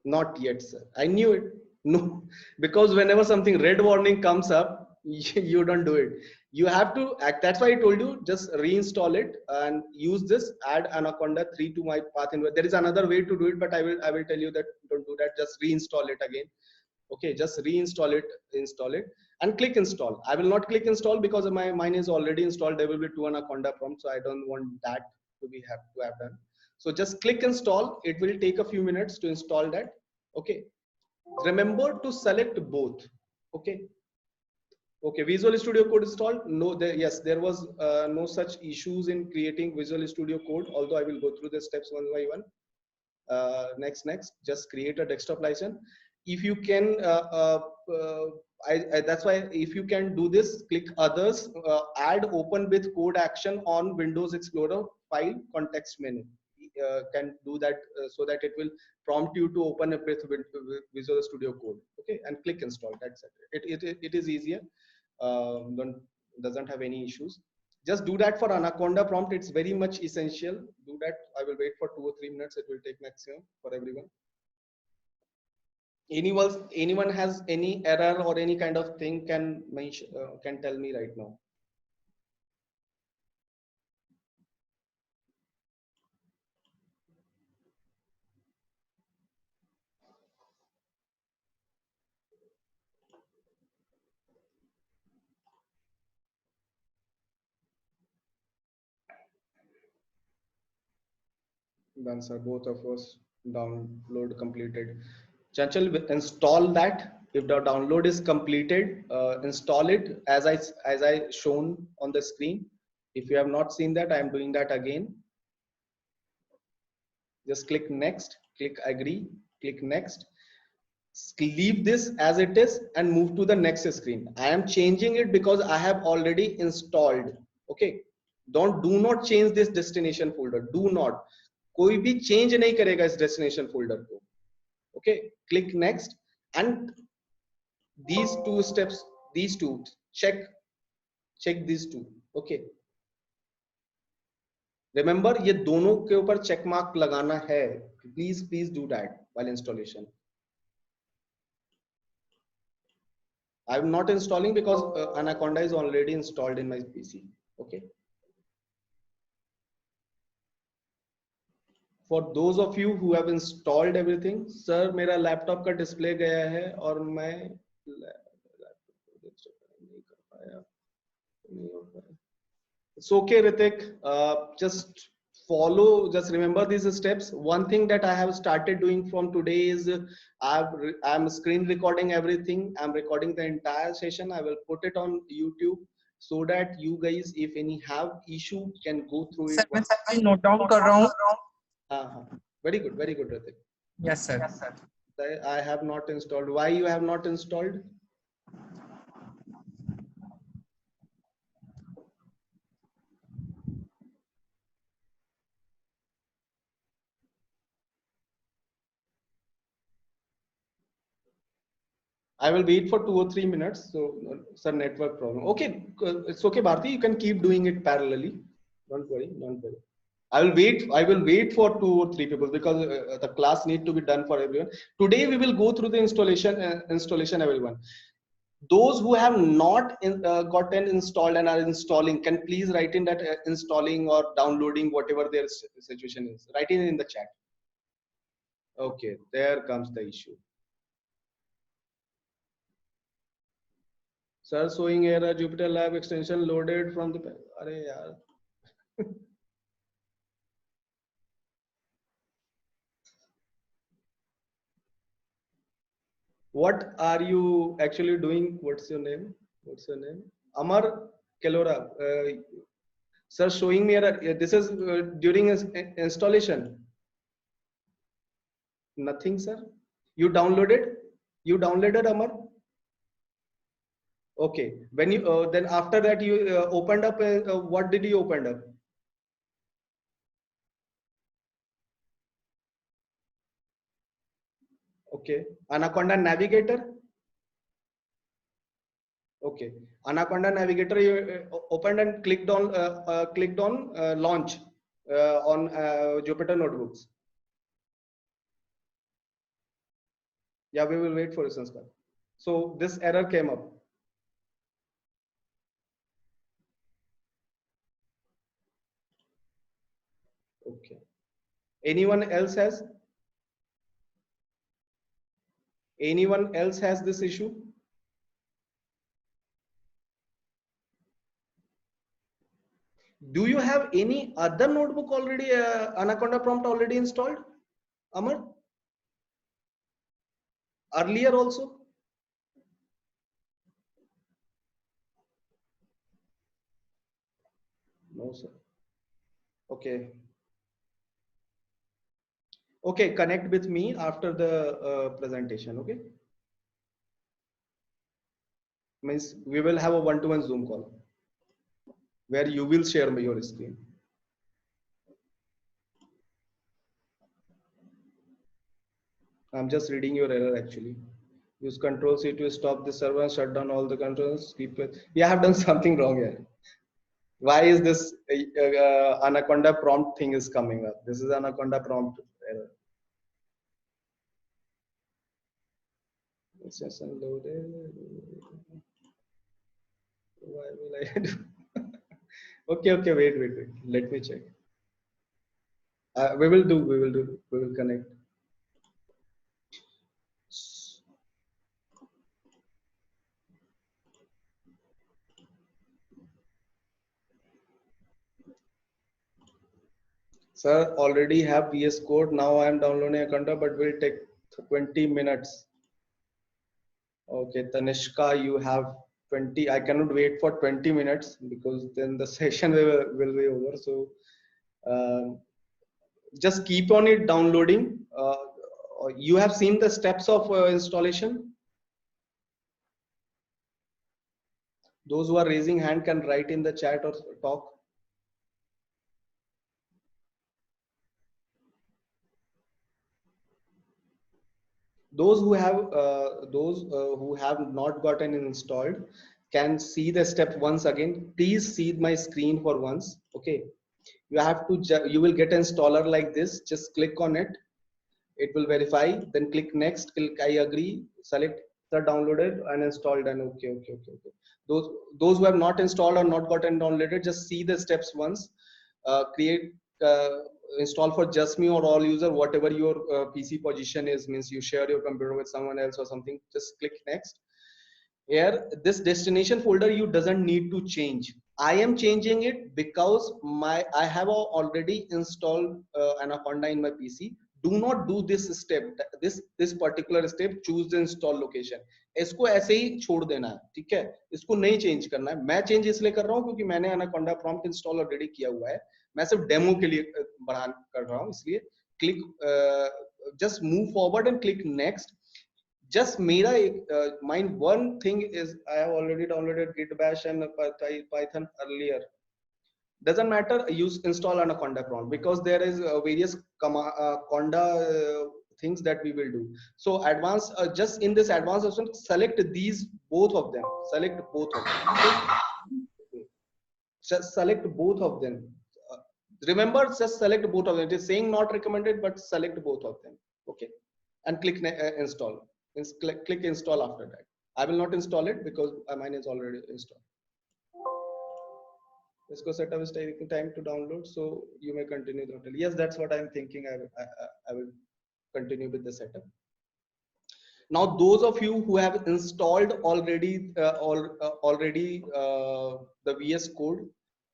Not yet, sir. I knew it. No, because whenever something red warning comes up, you don't do it. You have to act. That's why I told you, just reinstall it and use this, add Anaconda 3 to my path. There is another way to do it, but I will tell you that don't do that. Just reinstall it again. Okay, just reinstall it, install it, and click install. I will not click install because mine is already installed. There will be 2 Anaconda prompts, so I don't want that to have done. So just click install. It will take a few minutes to install that. Okay, remember to select both. Okay. Okay, Visual Studio Code installed. No, yes, there was no such issues in creating Visual Studio Code. Although I will go through the steps one by one. Next, just create a desktop license. If you can, that's why if you can do this, click others, add open with code action on Windows Explorer file context menu. Can do that so that it will prompt you to open up with Visual Studio Code. Okay, and click install. That's it. It is easier. Doesn't have any issues. Just do that for Anaconda prompt. It's very much essential. Do that. I will wait for 2 or 3 minutes. It will take maximum for everyone. Anyone has any error or any kind of thing can mention, can tell me right now. Done, sir. Both of us download completed. Chanchal, install that. If the download is completed, install it as I shown on the screen. If you have not seen that, I am doing that again. Just click next, click agree, click next. Leave this as it is and move to the next screen. I am changing it because I have already installed. Okay, do not change this destination folder. Do not. कोई भी change नहीं करेगा इस destination folder को. Okay, click next and these two steps, these two, check these two. Okay, remember ये दोनों के ऊपर check mark लगाना है. Please do that while installation. I'm not installing because Anaconda is already installed in my PC. Okay. For those of you who have installed everything, sir, मेरा laptop का display गया है और मैं It's okay, Ritik. Just follow. Just remember these steps. One thing that I have started doing from today is I'm screen recording everything. I'm recording the entire session. I will put it on YouTube so that you guys, if any have issue, can go through it. Sir, मैं note down कर रहा हूँ. Very good, Ritik. Yes, sir. I have not installed. Why you have not installed? I will wait for 2 or 3 minutes. So, sir, network problem. Okay, it's okay, Bharti. You can keep doing it parallelly. Don't worry. I will wait for 2 or 3 people because the class need to be done for everyone. Today we will go through the installation. Everyone, those who have not gotten installed and are installing, can please write in that installing or downloading, whatever their situation is. Write it in the chat. Okay, there comes the issue. Sir, showing error, Jupyter Lab extension loaded from the. Arey yaar. What are you actually doing? What's your name? Amar Kelora. Sir, showing me error. This is during installation. Nothing, sir. You downloaded, Amar? Okay. When you then after that you opened up. What did you open up? Okay. Anaconda Navigator. Okay. Anaconda Navigator. You opened and clicked on launch on Jupyter Notebooks. Yeah, we will wait for a Sanskar. So this error came up. Okay. Anyone else has? Anyone else has this issue? Do you have any other notebook already, Anaconda prompt already installed, Amar? Earlier also? No, sir. Okay. Okay, connect with me after the presentation. Okay. Means we will have a one-to-one Zoom call where you will share your screen. I'm just reading your error actually. Use Control C to stop the server and shut down all the controls. Keep it. Yeah, I have done something wrong here. Why is this Anaconda prompt thing is coming up? This is Anaconda prompt error. It's just unloaded. Why will I do? Okay, wait. Let me check. We will do. We will connect. Sir, already have VS Code. Now I am downloading Anaconda, but will take 20 minutes. Okay, Tanishka, you have 20. I cannot wait for 20 minutes because then the session will be over. So just keep on it downloading. You have seen the steps of installation. Those who are raising hand can write in the chat or talk. Those who have not gotten installed can see the step once again. Please see my screen for once. Okay, you have to you will get an installer like this. Just click on it. It will verify. Then click next. Click I agree. Select the downloaded and installed and okay. Those who have not installed or not gotten downloaded, just see the steps once. Create install for just me or all user, whatever your PC position is, means you share your computer with someone else or something. Just click next. Here, this destination folder you doesn't need to change. I am changing it because I have already installed Anaconda in my PC. Do not do this step, this particular step. Choose the install location. इसको ऐसे ही छोड़ देना है, ठीक है? इसको नहीं change करना है. मैं चेंज इसलिए कर रहा हूँ क्योंकि मैंने Anaconda prompt install ऑलरेडी किया हुआ है. मैं सिर्फ डेमो के लिए बढ़ा कर रहा हूँ, इसलिए click just move forward and click next. Just mera mine one thing is I have already downloaded git bash and python earlier. Doesn't matter, use install Anaconda prompt because there is various conda things that we will do. So advanced, just in this advanced option, select these both of them. Select both of them. Okay. Just select both of them. Remember, just select both of them. It is saying not recommended, but select both of them. Okay, and click install. Click install after that. I will not install it because mine is already installed. Let's go. Setup is taking time to download, so you may continue the hotel. Yes, that's what I'm thinking. I will continue with the setup. Now, those of you who have installed already the VS Code,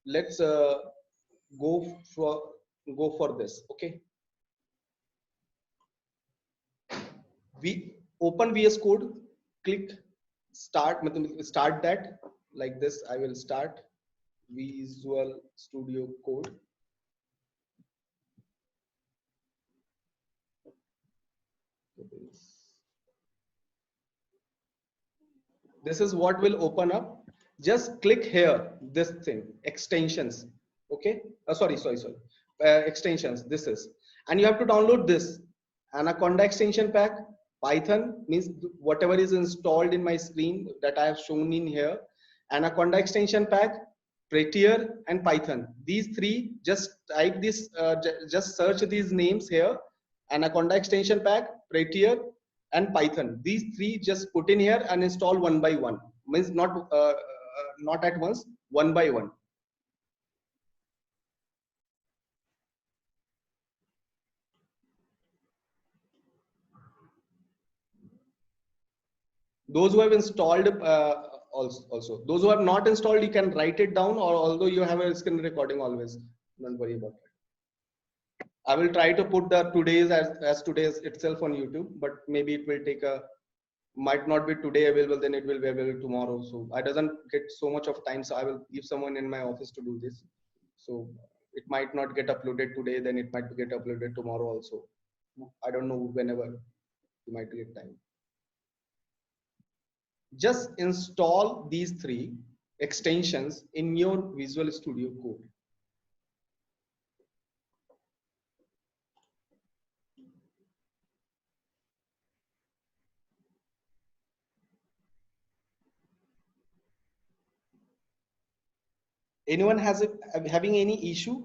let's go for this. Okay. We open VS Code, click start that like this. I will start Visual Studio Code. This is what will open up. Just click here, this thing, extensions. Okay. Sorry. Extensions. This is, and you have to download this Anaconda extension pack. Python means whatever is installed in my screen that I have shown in here. Anaconda extension pack, Prettier, and Python. These three, just type this, just search these names here. Anaconda extension pack, Prettier, and Python. These three just put in here and install one by one. Means not at once, one by one. Those who have installed also those who have not installed, you can write it down, or although you have a screen recording, always don't worry about it. I will try to put the today's as today's itself on YouTube, but maybe it will take a, might not be today available, then it will be available tomorrow. So I doesn't get so much of time, so I will give someone in my office to do this. So it might not get uploaded today, then it might get uploaded tomorrow also. I don't know, whenever you might get time. Just install these three extensions in your Visual Studio Code. Anyone having any issue?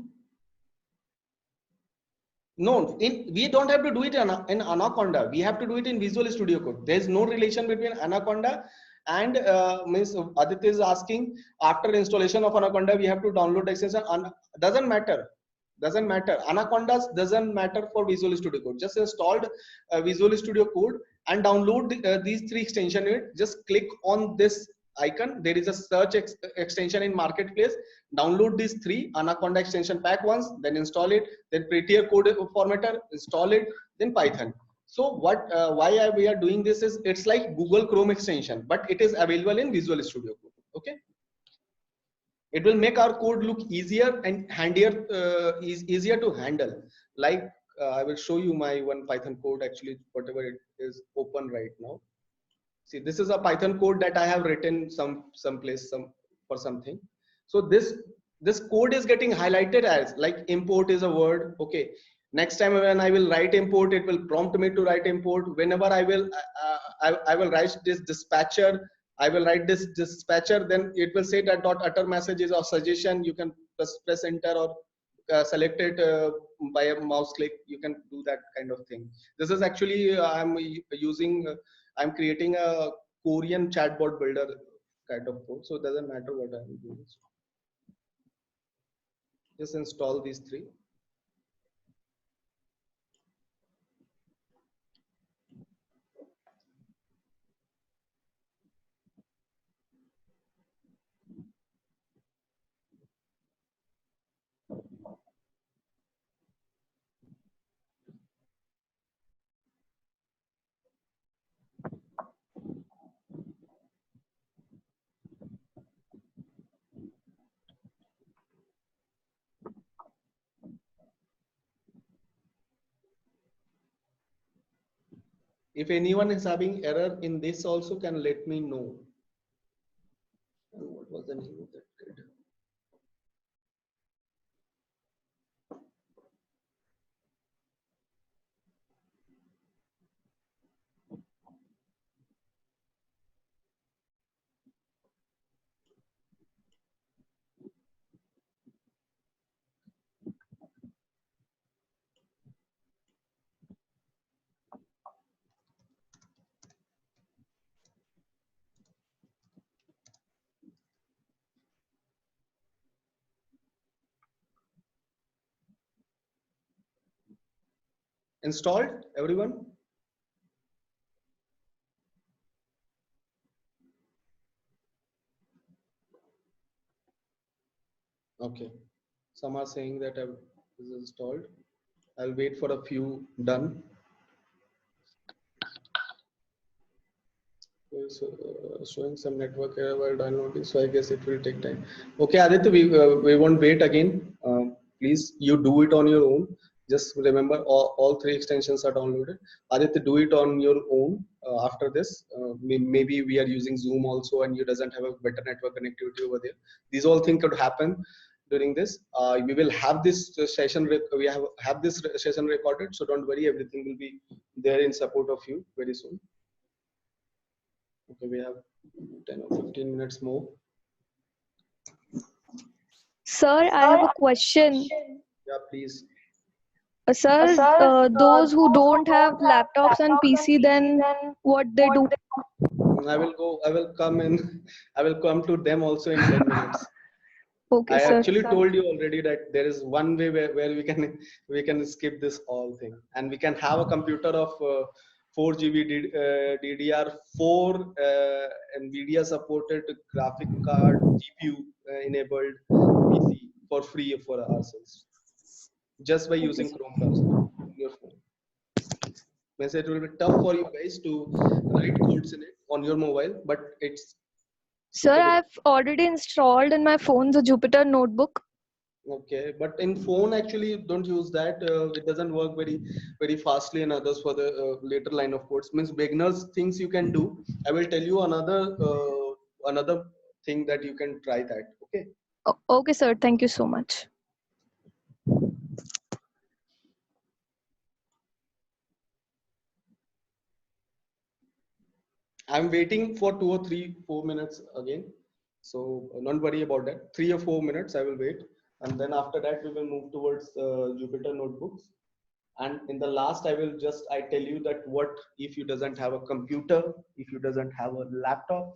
No, we don't have to do it in Anaconda. We have to do it in Visual Studio Code. There is no relation between Anaconda and means Aditya is asking, after installation of Anaconda we have to download extension. Doesn't matter. Anaconda doesn't matter for Visual Studio Code. Just installed Visual Studio Code and download these three extensions. Just click on this icon. There is a search extension in Marketplace. Download these three Anaconda extension pack once, then install it, then Prettier code formatter, install it, then Python. So why we are doing this is, it's like Google Chrome extension, but it is available in Visual Studio Code. Okay. It will make our code look easier and handier, easier to handle. Like I will show you my one Python code, actually, whatever it is open right now. See, this is a Python code that I have written someplace for something. So this code is getting highlighted as like import is a word. Okay. Next time when I will write import, it will prompt me to write import. Whenever I will write this dispatcher, I will write this dispatcher, then it will say that .utter message is a suggestion. You can press enter or select it by a mouse click. You can do that kind of thing. This is actually I'm I'm creating a Korean chatbot builder kind of code. So it doesn't matter what I'm doing. Just install these three. If anyone is having error in this also, can let me know. And what was the name of that kid? Installed, everyone? Okay. Some are saying that it is installed. I'll wait for a few done. So, showing some network error while downloading, so I guess it will take time. Okay, Aditya, we won't wait again. Please, you do it on your own. Just remember, all three extensions are downloaded. Aditya, do it on your own. after this. Maybe we are using Zoom also, and you doesn't have a better network connectivity over there. These all things could happen during this. We will have this session. We have this session recorded, so don't worry. Everything will be there in support of you very soon. Okay, we have 10 or 15 minutes more. Sir, I have a question. Yeah, please. Sir, those who don't have laptops and PC, then what they do? I will come in. I will come to them also in 10 minutes. Okay, I sir. actually told you already that there is one way where we can skip this all thing, and we can have a computer of 4 GB DDR4 NVIDIA supported graphic card GPU enabled PC for free for ourselves, just by using Chrome browser on your phone. Means it will be tough for you guys to write codes in it on your mobile, but it's Sir, suitable. I've already installed in my phone the Jupyter Notebook. Okay, but in phone actually don't use that. It doesn't work very fastly and others for the later line of codes. Means beginners things you can do. I will tell you another thing that you can try that. Okay. Okay, sir. Thank you so much. I'm waiting for 2 or 3, 4 minutes again. So don't worry about that. 3 or 4 minutes I will wait, and then after that we will move towards Jupyter notebooks. And in the last I tell you that what if you doesn't have a computer, if you doesn't have a laptop,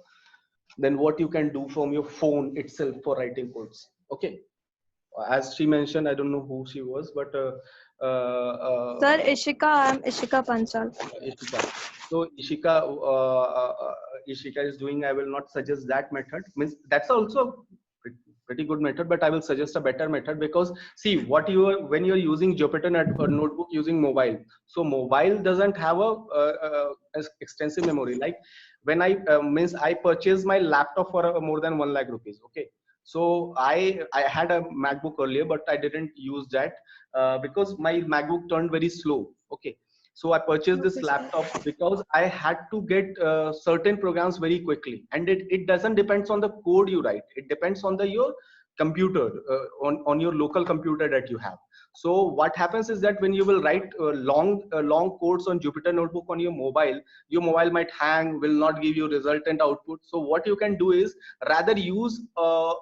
then what you can do from your phone itself for writing codes. Okay, as she mentioned, I don't know who she was, but Sir, Ishika, I'm Ishika Pansal. Ishika. So Ishika is doing. I will not suggest that method. Means that's also pretty good method, but I will suggest a better method, because see what you are when you're using Jupyter notebook using mobile. So mobile doesn't have extensive memory. Like when I purchased my laptop for more than 1 lakh rupees. Okay. So I had a MacBook earlier, but I didn't use that because my MacBook turned very slow. Okay. So I purchased this laptop because I had to get certain programs very quickly, and it doesn't depends on the code you write. It depends on your computer, on your local computer that you have. So what happens is that when you will write long codes on Jupyter notebook on your mobile might hang, will not give you resultant output. So what you can do is rather use a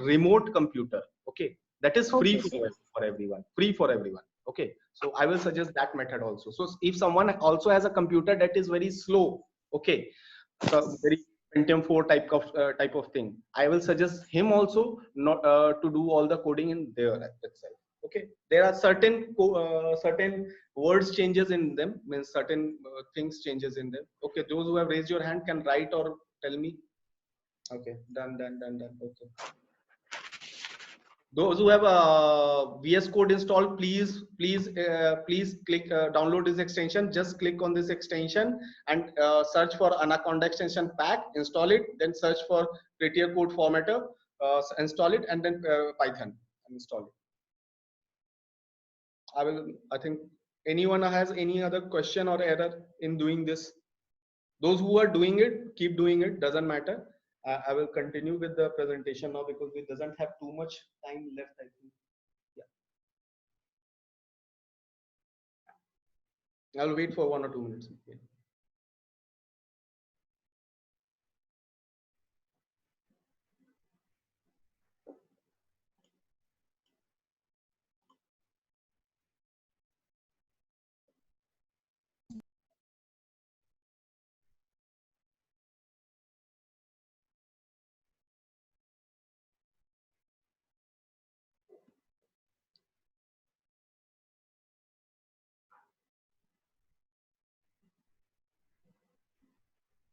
remote computer. Okay, that is free for everyone. Okay, so I will suggest that method also. So if someone also has a computer that is very slow, okay, so very Pentium 4 type of thing, I will suggest him also not to do all the coding in there itself. Okay, there are certain words changes in them, means certain things changes in them. Okay, those who have raised your hand can write or tell me. Okay, done. Okay. Those who have VS Code installed, please click download this extension. Just click on this extension and search for Anaconda extension pack, install it, then search for Prettier Code Formatter, install it, and then Python, install it. I think anyone has any other question or error in doing this? Those who are doing it, keep doing it, doesn't matter. I will continue with the presentation now because it doesn't have too much time left, I think. Yeah. I'll wait for 1 or 2 minutes. Yeah.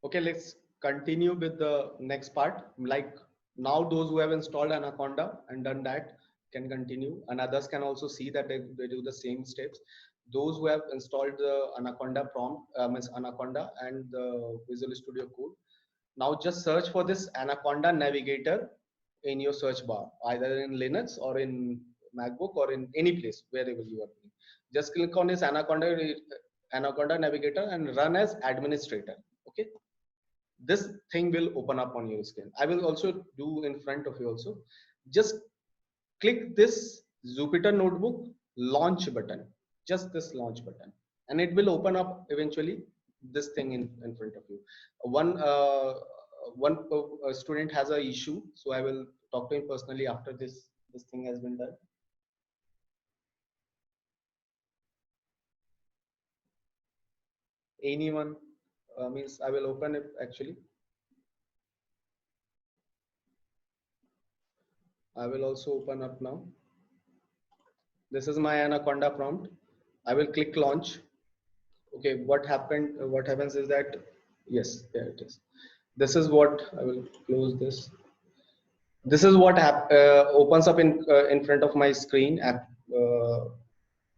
Okay, let's continue with the next part. Like now those who have installed Anaconda and done that can continue, and others can also see that they do the same steps. Those who have installed the Anaconda prompt, means Anaconda and the Visual Studio Code, now just search for this Anaconda Navigator in your search bar, either in Linux or in MacBook or in any place, wherever you are. Just click on this Anaconda Anaconda Navigator and run as administrator. Okay, this thing will open up on your screen. I will also do in front of you also. Just click this Jupyter Notebook launch button, just this launch button, and it will open up eventually this thing in front of you. One student has a issue, so I will talk to him personally after this thing has been done. Anyone means I will open it actually. I will also open up now. This is my Anaconda prompt. I will click launch. Okay, what happens is that, yes, there it is. This is what I will close this. This is what opens up in front of my screen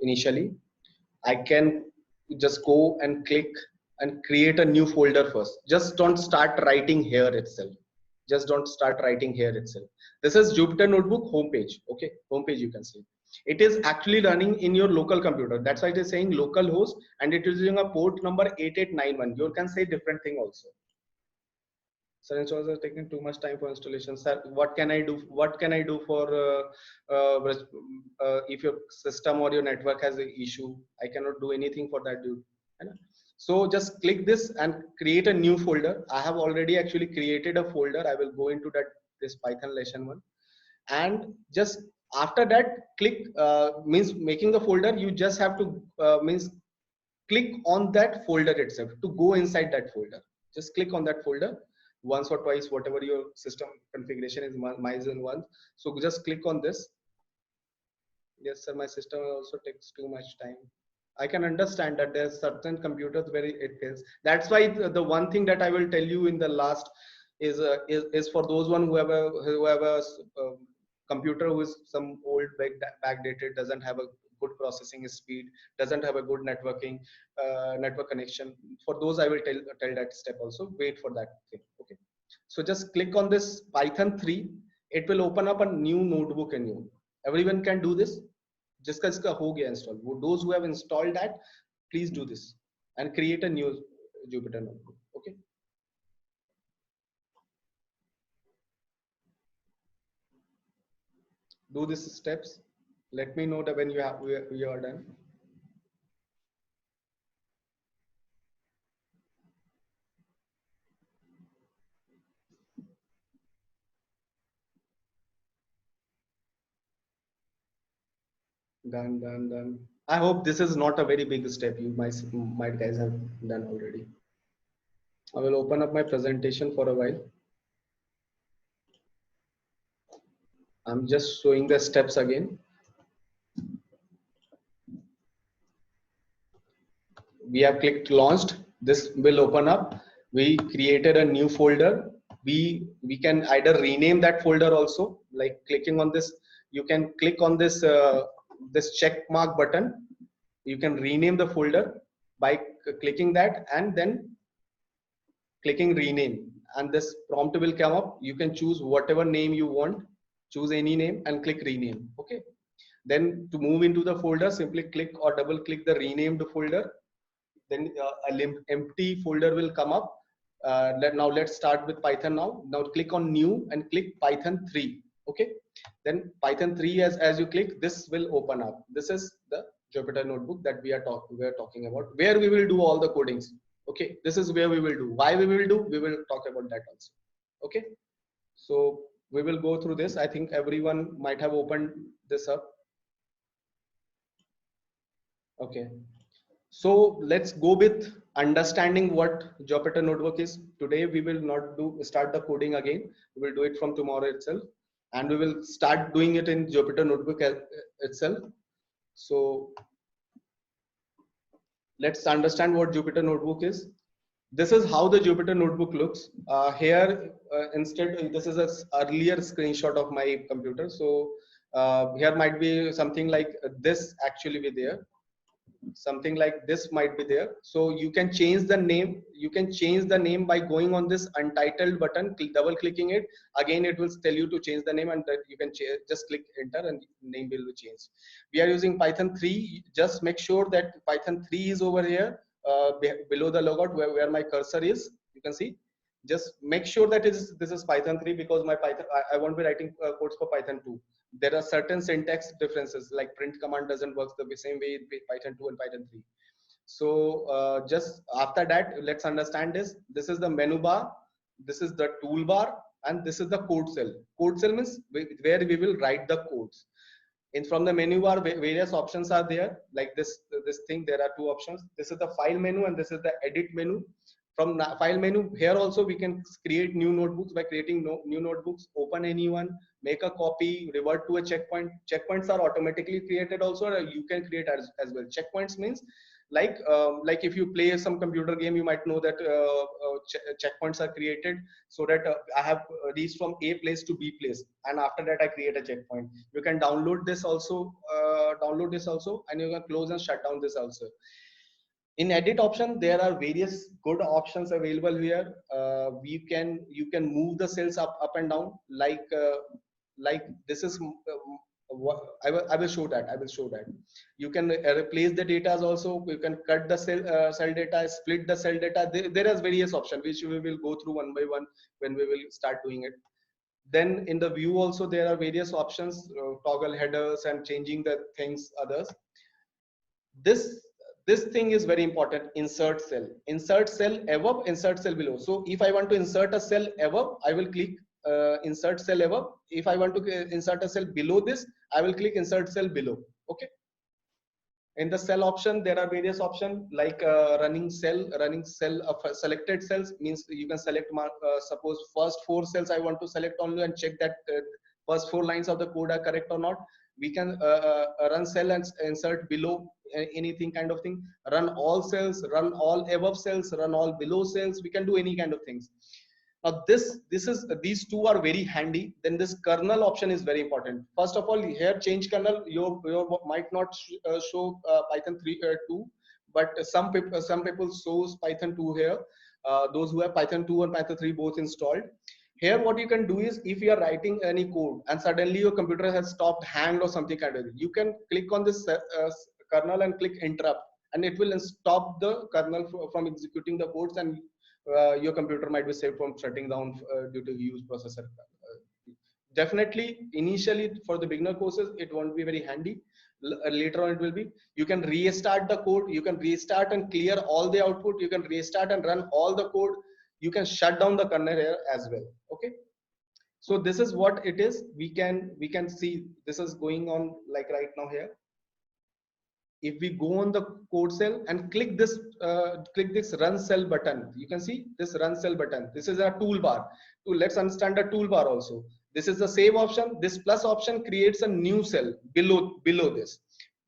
initially. I can just go and click and create a new folder first. Just don't start writing here itself. Just don't start writing here itself. This is Jupyter Notebook homepage. Okay, homepage you can see. It is actually running in your local computer. That's why it is saying localhost, and it is using a port number 8891. You can say different thing also. Sir, installers are taking too much time for installation. Sir, what can I do? What can I do for if your system or your network has an issue? I cannot do anything for that, dude. So just click this and create a new folder. I have already actually created a folder. I will go into this Python lesson one, and just after that click means making the folder. You just have to means click on that folder itself to go inside that folder. Just click on that folder once or twice, whatever your system configuration is, miles and once. So just click on this. Yes, sir, my system also takes too much time. I can understand that there's certain computers where it is. That's why the one thing that I will tell you in the last is for those one who have a computer who is some old backdated, doesn't have a good processing speed, doesn't have a good networking network connection. For those, I will tell that step also. Wait for that thing. Okay. So just click on this Python 3. It will open up a new notebook in you. Everyone can do this. जिसका इसका हो गया install. Those who have installed that, please do this and create a new Jupyter notebook. Okay. Do these steps. Let me know that when you are done. Done. I hope this is not a very big step. You might guys have done already. I will open up my presentation for a while. I'm just showing the steps again. We have clicked launched. This will open up. We created a new folder. We can either rename that folder also, like clicking on this. You can click on this this check mark button. You can rename the folder by clicking that and then clicking rename, and this prompt will come up. You can choose whatever name you want, choose any name and click rename. Okay, then to move into the folder, simply click or double click the renamed folder. Then an empty folder will come up. Now let's start with Python. Now click on new and click Python 3. Okay, then Python 3, as you click, this will open up. This is the Jupyter notebook that we are talking about, where we will do all the codings. Okay, this is where we will do. Why we will do, we will talk about that also. Okay, so we will go through this. I think everyone might have opened this up. Okay, so let's go with understanding what Jupyter notebook is. Today we will not start the coding again. We will do it from tomorrow itself, and we will start doing it in Jupyter notebook itself. So let's understand what Jupyter notebook is. This is how the Jupyter notebook looks. Here instead, this is an earlier screenshot of my computer. So here might be something like this actually be there. something like this might be there. So you can change the name. You can change the name by going on this untitled button, double clicking it. Again, it will tell you to change the name, and that you can just click enter and name will be changed. We are using Python 3. Just make sure that Python 3 is over here below the logout where my cursor is. You can see. Just make sure that this is Python 3, because my Python I won't be writing codes for Python 2. There are certain syntax differences, like print command doesn't work the same way in Python 2 and Python 3. So just after that, let's understand this. This is the menu bar, this is the toolbar, and this is the code cell. Code cell means where we will write the codes. In from the menu bar, various options are there, like this thing. There are two options. This is the file menu and this is the edit menu. From file menu, here also we can create new notebooks by creating new notebooks. Open any one, make a copy, revert to a checkpoint. Checkpoints are automatically created also, or you can create as well. Checkpoints means like if you play some computer game, you might know that checkpoints are created so that I have reached from A place to B place, and after that I create a checkpoint. You can download this also, and you can close and shut down this also. In edit option, there are various good options available here. You can move the cells up and down, like this is I will show that. You can replace the data also. You can cut the cell data, split the cell data. There is various options which we will go through one by one when we will start doing it. Then in the view also there are various options, toggle headers and changing the things others. This thing is very important. Insert cell above, insert cell below. So if I want to insert a cell above, I will click insert cell above. If I want to insert a cell below this, I will click insert cell below. Okay. In the cell option, there are various options like running cell of selected cells. Means you can select suppose first 4 cells I want to select only, and check that first 4 lines of the code are correct or not. We can run cell and insert below anything kind of thing. Run all cells, run all above cells, run all below cells. We can do any kind of things. Now these two are very handy. Then this kernel option is very important. First of all, here change kernel, your might not show Python 2, but some people shows Python 2 here. Those who have Python 2 and Python 3 both installed. Here what you can do is, if you are writing any code and suddenly your computer has stopped, hanged or something kind of thing, you can click on this kernel and click interrupt, and it will stop the kernel from executing the codes, and your computer might be saved from shutting down due to huge processor. Definitely initially for the beginner courses it won't be very handy. Later on it will be. You can restart the code, you can restart and clear all the output, you can restart and run all the code. You can shut down the kernel here as well. Okay, so this is what it is. We can see this is going on like right now here. If we go on the code cell and click this run cell button, you can see this run cell button. This is a toolbar. Let's understand the toolbar also. This is the save option. This plus option creates a new cell below this.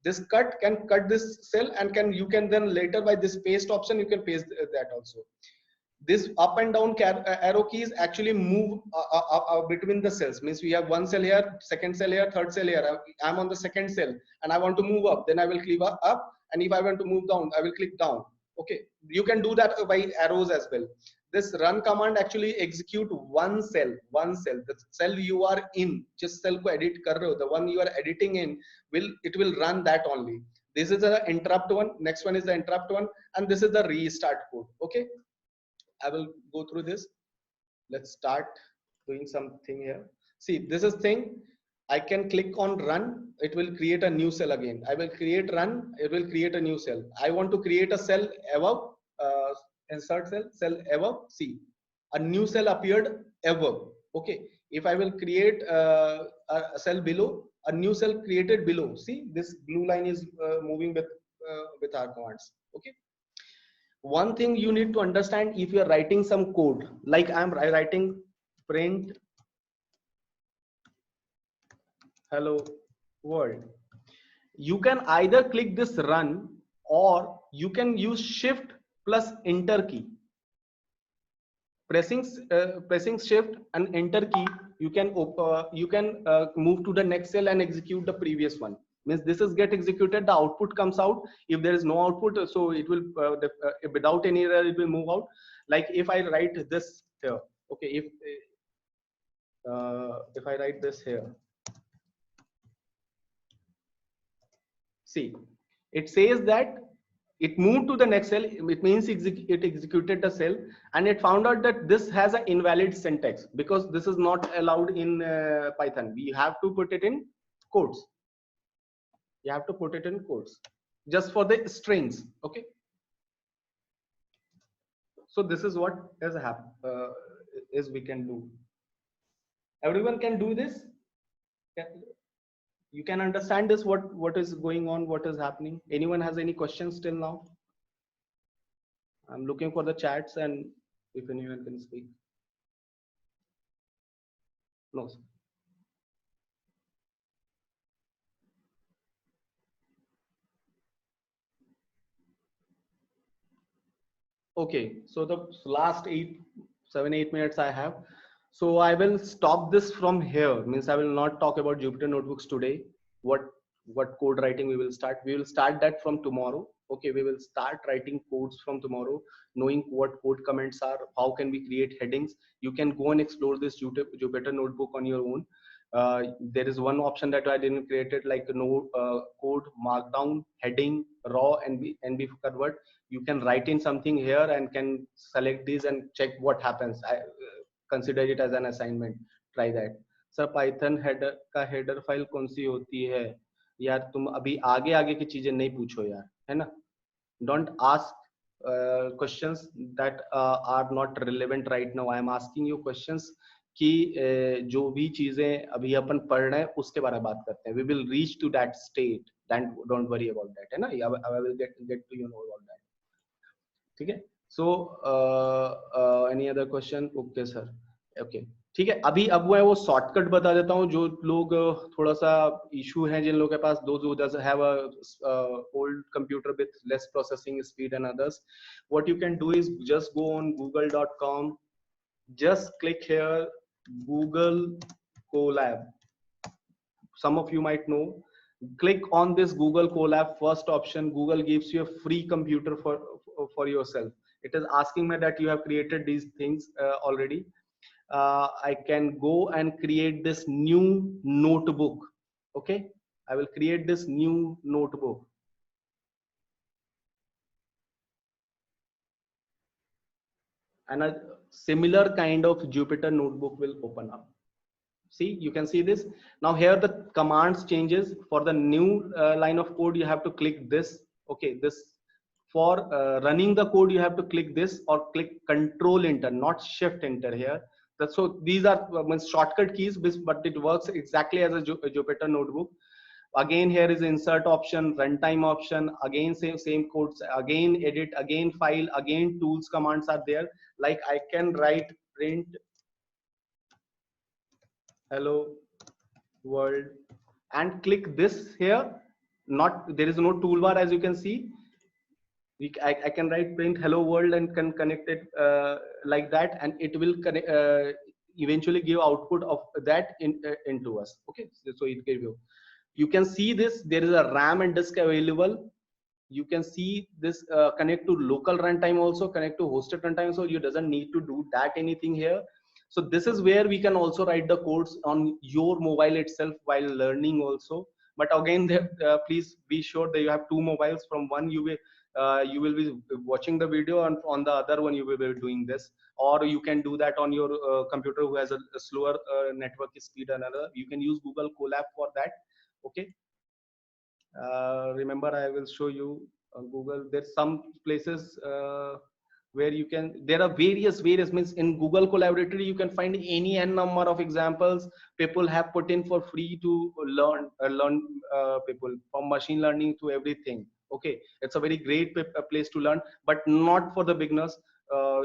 This cut can cut this cell, and you can then later by this paste option you can paste that also. This up and down arrow keys actually move between the cells. Means we have one cell here, second cell here, third cell here. I'm on the second cell and I want to move up, then I will click up, and if I want to move down, I will click down. Okay, you can do that by arrows as well. This run command actually execute one cell, the cell you are in, just cell ko edit kar rahe ho, the one you are editing in, it will run that only. This is the interrupt one, next one is the interrupt one, and this is the restart code. Okay, I will go through this. Let's start doing something here. See, this is thing. I can click on run. It will create a new cell again. I will create run. It will create a new cell. I want to create a cell above. Insert cell above. See, a new cell appeared above. Okay. If I will create a cell below, a new cell created below. See, this blue line is moving with our commands. Okay. One thing you need to understand, if you are writing some code, like I'm writing print hello world, you can either click this run, or you can use shift plus enter key. Pressing shift and enter key, you can move to the next cell and execute the previous one. means this is get executed, the output comes out. If there is no output, so it will without any error it will move out. Like if I write this here, okay, if I write this here, see, it says that it moved to the next cell. It means it executed the cell, and it found out that this has an invalid syntax because this is not allowed in Python. We have to put it in quotes. You have to put it in quotes just for the strings. Okay. So this is what is we can do. Everyone can do this. You can understand this, what is going on, what is happening. Anyone has any questions till now? I'm looking for the chats and if anyone can speak. No. Okay, so the last 7-8 minutes I have. So I will stop this from here. Means I will not talk about Jupyter Notebooks today. What code writing we will start. We will start that from tomorrow. Okay, we will start writing codes from tomorrow, knowing what code comments are, how can we create headings. You can go and explore this Jupyter Notebook on your own. There is one option that I didn't create it, like code, markdown, heading, raw, NB convert. You can write in something here and can select this and check what happens. I consider it as an assignment. Try that. Sir Python header का header file कौन सी होती है यार? तुम अभी आगे आगे की चीजें नहीं पूछो यार, है ना? Don't ask questions that are not relevant right now. I am asking you questions कि जो भी चीजें अभी अपन पढ़ रहे हैं उसके बारे में बात करते हैं. We will reach to that state. Don't worry about that, है ना? I will get to you know about that. ठीक है? So any other question? Okay sir. Okay. ठीक है, अभी अब मैं वो शॉर्टकट बता देता हूँ. जो लोग थोड़ा सा इशू है, जिन लोगों के पास those have a old computer with less processing speed and others, what you can do is just go on google.com, just click here Google Colab. Some of you might know. Click on this Google Colab, first option. Google gives you a free computer for yourself. It is asking me that you have created these things already. I can go and create this new notebook. Okay, I will create this new notebook. And a similar kind of Jupyter notebook will open up. See, you can see this. Now here the commands changes. For the new line of code, you have to click this. Okay, this. For running the code, you have to click this or click Control Enter, not Shift Enter here. So these are shortcut keys, but it works exactly as a Jupyter notebook. Again, here is insert option, runtime option. Again, same codes. Again, edit. Again, file. Again, tools commands are there. Like I can write print hello world and click this here. Not there is no toolbar, as you can see. I can write print hello world and can connect it like that, and it will connect, eventually give output of that into us. Okay, so it gave you. You can see this. There is a RAM and disk available. You can see this connect to local runtime also, connect to hosted runtime. So you doesn't need to do that anything here. So this is where we can also write the codes on your mobile itself while learning also. But again, please be sure that you have two mobiles. From one you will be watching the video, and on the other one you will be doing this. Or you can do that on your computer who has a slower network speed. Another, you can use Google Colab for that. Okay. Remember, I will show you Google. There's some places where you can, there are various means in Google Collaboratory, you can find any n number of examples people have put in for free to learn people, from machine learning to everything. Okay, it's a very great place to learn, but not for the beginners.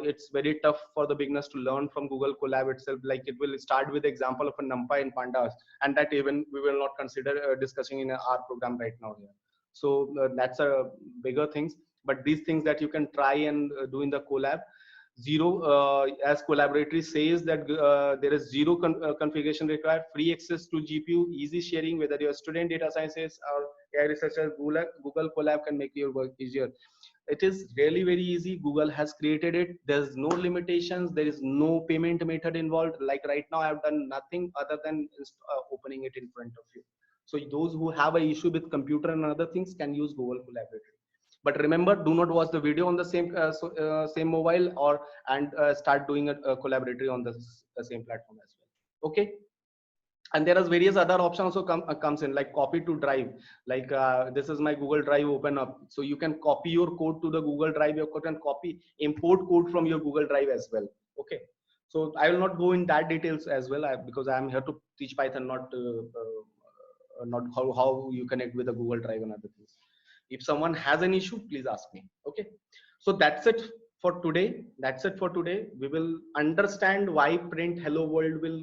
It's very tough for the beginners to learn from Google Colab itself. Like it will start with example of a NumPy and Pandas, and that even we will not consider discussing in our program right now here. So that's a bigger things. But these things that you can try and do in the Colab. zero, as Collaboratory says that there is zero configuration required, free access to GPU, easy sharing, whether you're a student, data scientist, or AI researcher. Google Colab can make your work easier. It is really very easy. Google has created it. There's no limitations. There is no payment method involved. Like right now, I've done nothing other than opening it in front of you. So those who have an issue with computer and other things can use Google Collaboratory. But remember, do not watch the video on the same mobile and start doing a Collaboratory on the same platform as well. Okay. And there are various other options also comes in, like copy to drive. Like this is my Google Drive open up, so you can copy your code to the Google Drive. You can copy, import code from your Google Drive as well. Okay, so I will not go in that details as well, because I am here to teach Python, not how you connect with the Google Drive and other things. If someone has an issue, please ask me. Okay, so that's it for today. That's it for today. We will understand why print hello world will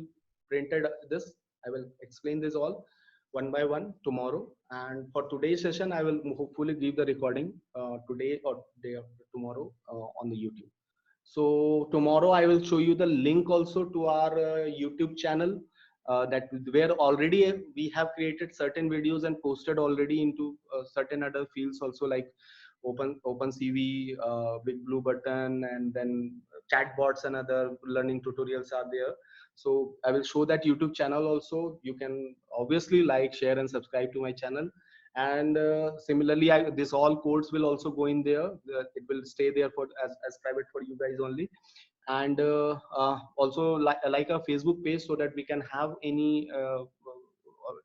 printed this. I will explain this all one by one tomorrow. And for today's session, I will hopefully give the recording today or day after tomorrow on the YouTube. So tomorrow I will show you the link also to our YouTube channel that where already we have created certain videos and posted already into certain other fields also, like OpenCV, Big Blue Button, and then chatbots and other learning tutorials are there. So I will show that YouTube channel also. You can obviously like, share, and subscribe to my channel. And similarly, this all codes will also go in there. It will stay there for as private for you guys only. And also like a Facebook page, so that we can have any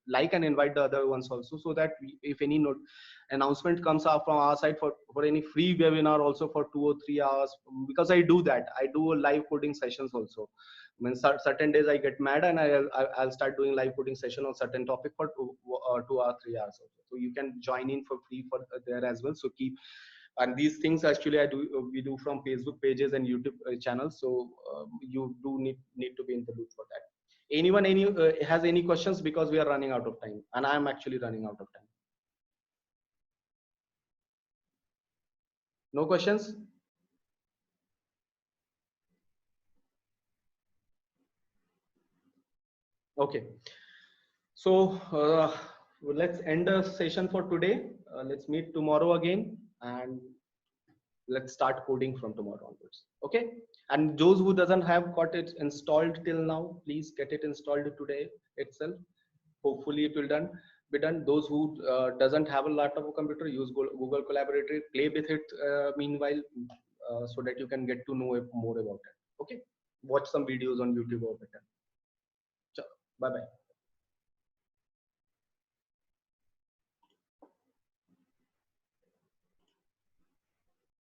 like and invite the other ones also, so that if any announcement comes out from our side for any free webinar also for 2 or 3 hours, because I do that. I do live coding sessions also. I mean, certain days I get mad and I'll start doing live coding session on certain topic for 2 or 3 hours also. So you can join in for free for there as well. So keep, and these things actually we do from Facebook pages and YouTube channels. So you do need to be in the loop for that. Anyone has any questions, because we are running out of time, and I am actually running out of time. No questions? Okay, so let's end the session for today. Let's meet tomorrow again, and let's start coding from tomorrow onwards. Okay, and those who doesn't have got it installed till now, please get it installed today itself. Hopefully it will be done. Those who doesn't have a laptop or computer, use Google Collaboratory, play with it meanwhile, so that you can get to know more about it. Okay, watch some videos on YouTube or better. Bye bye.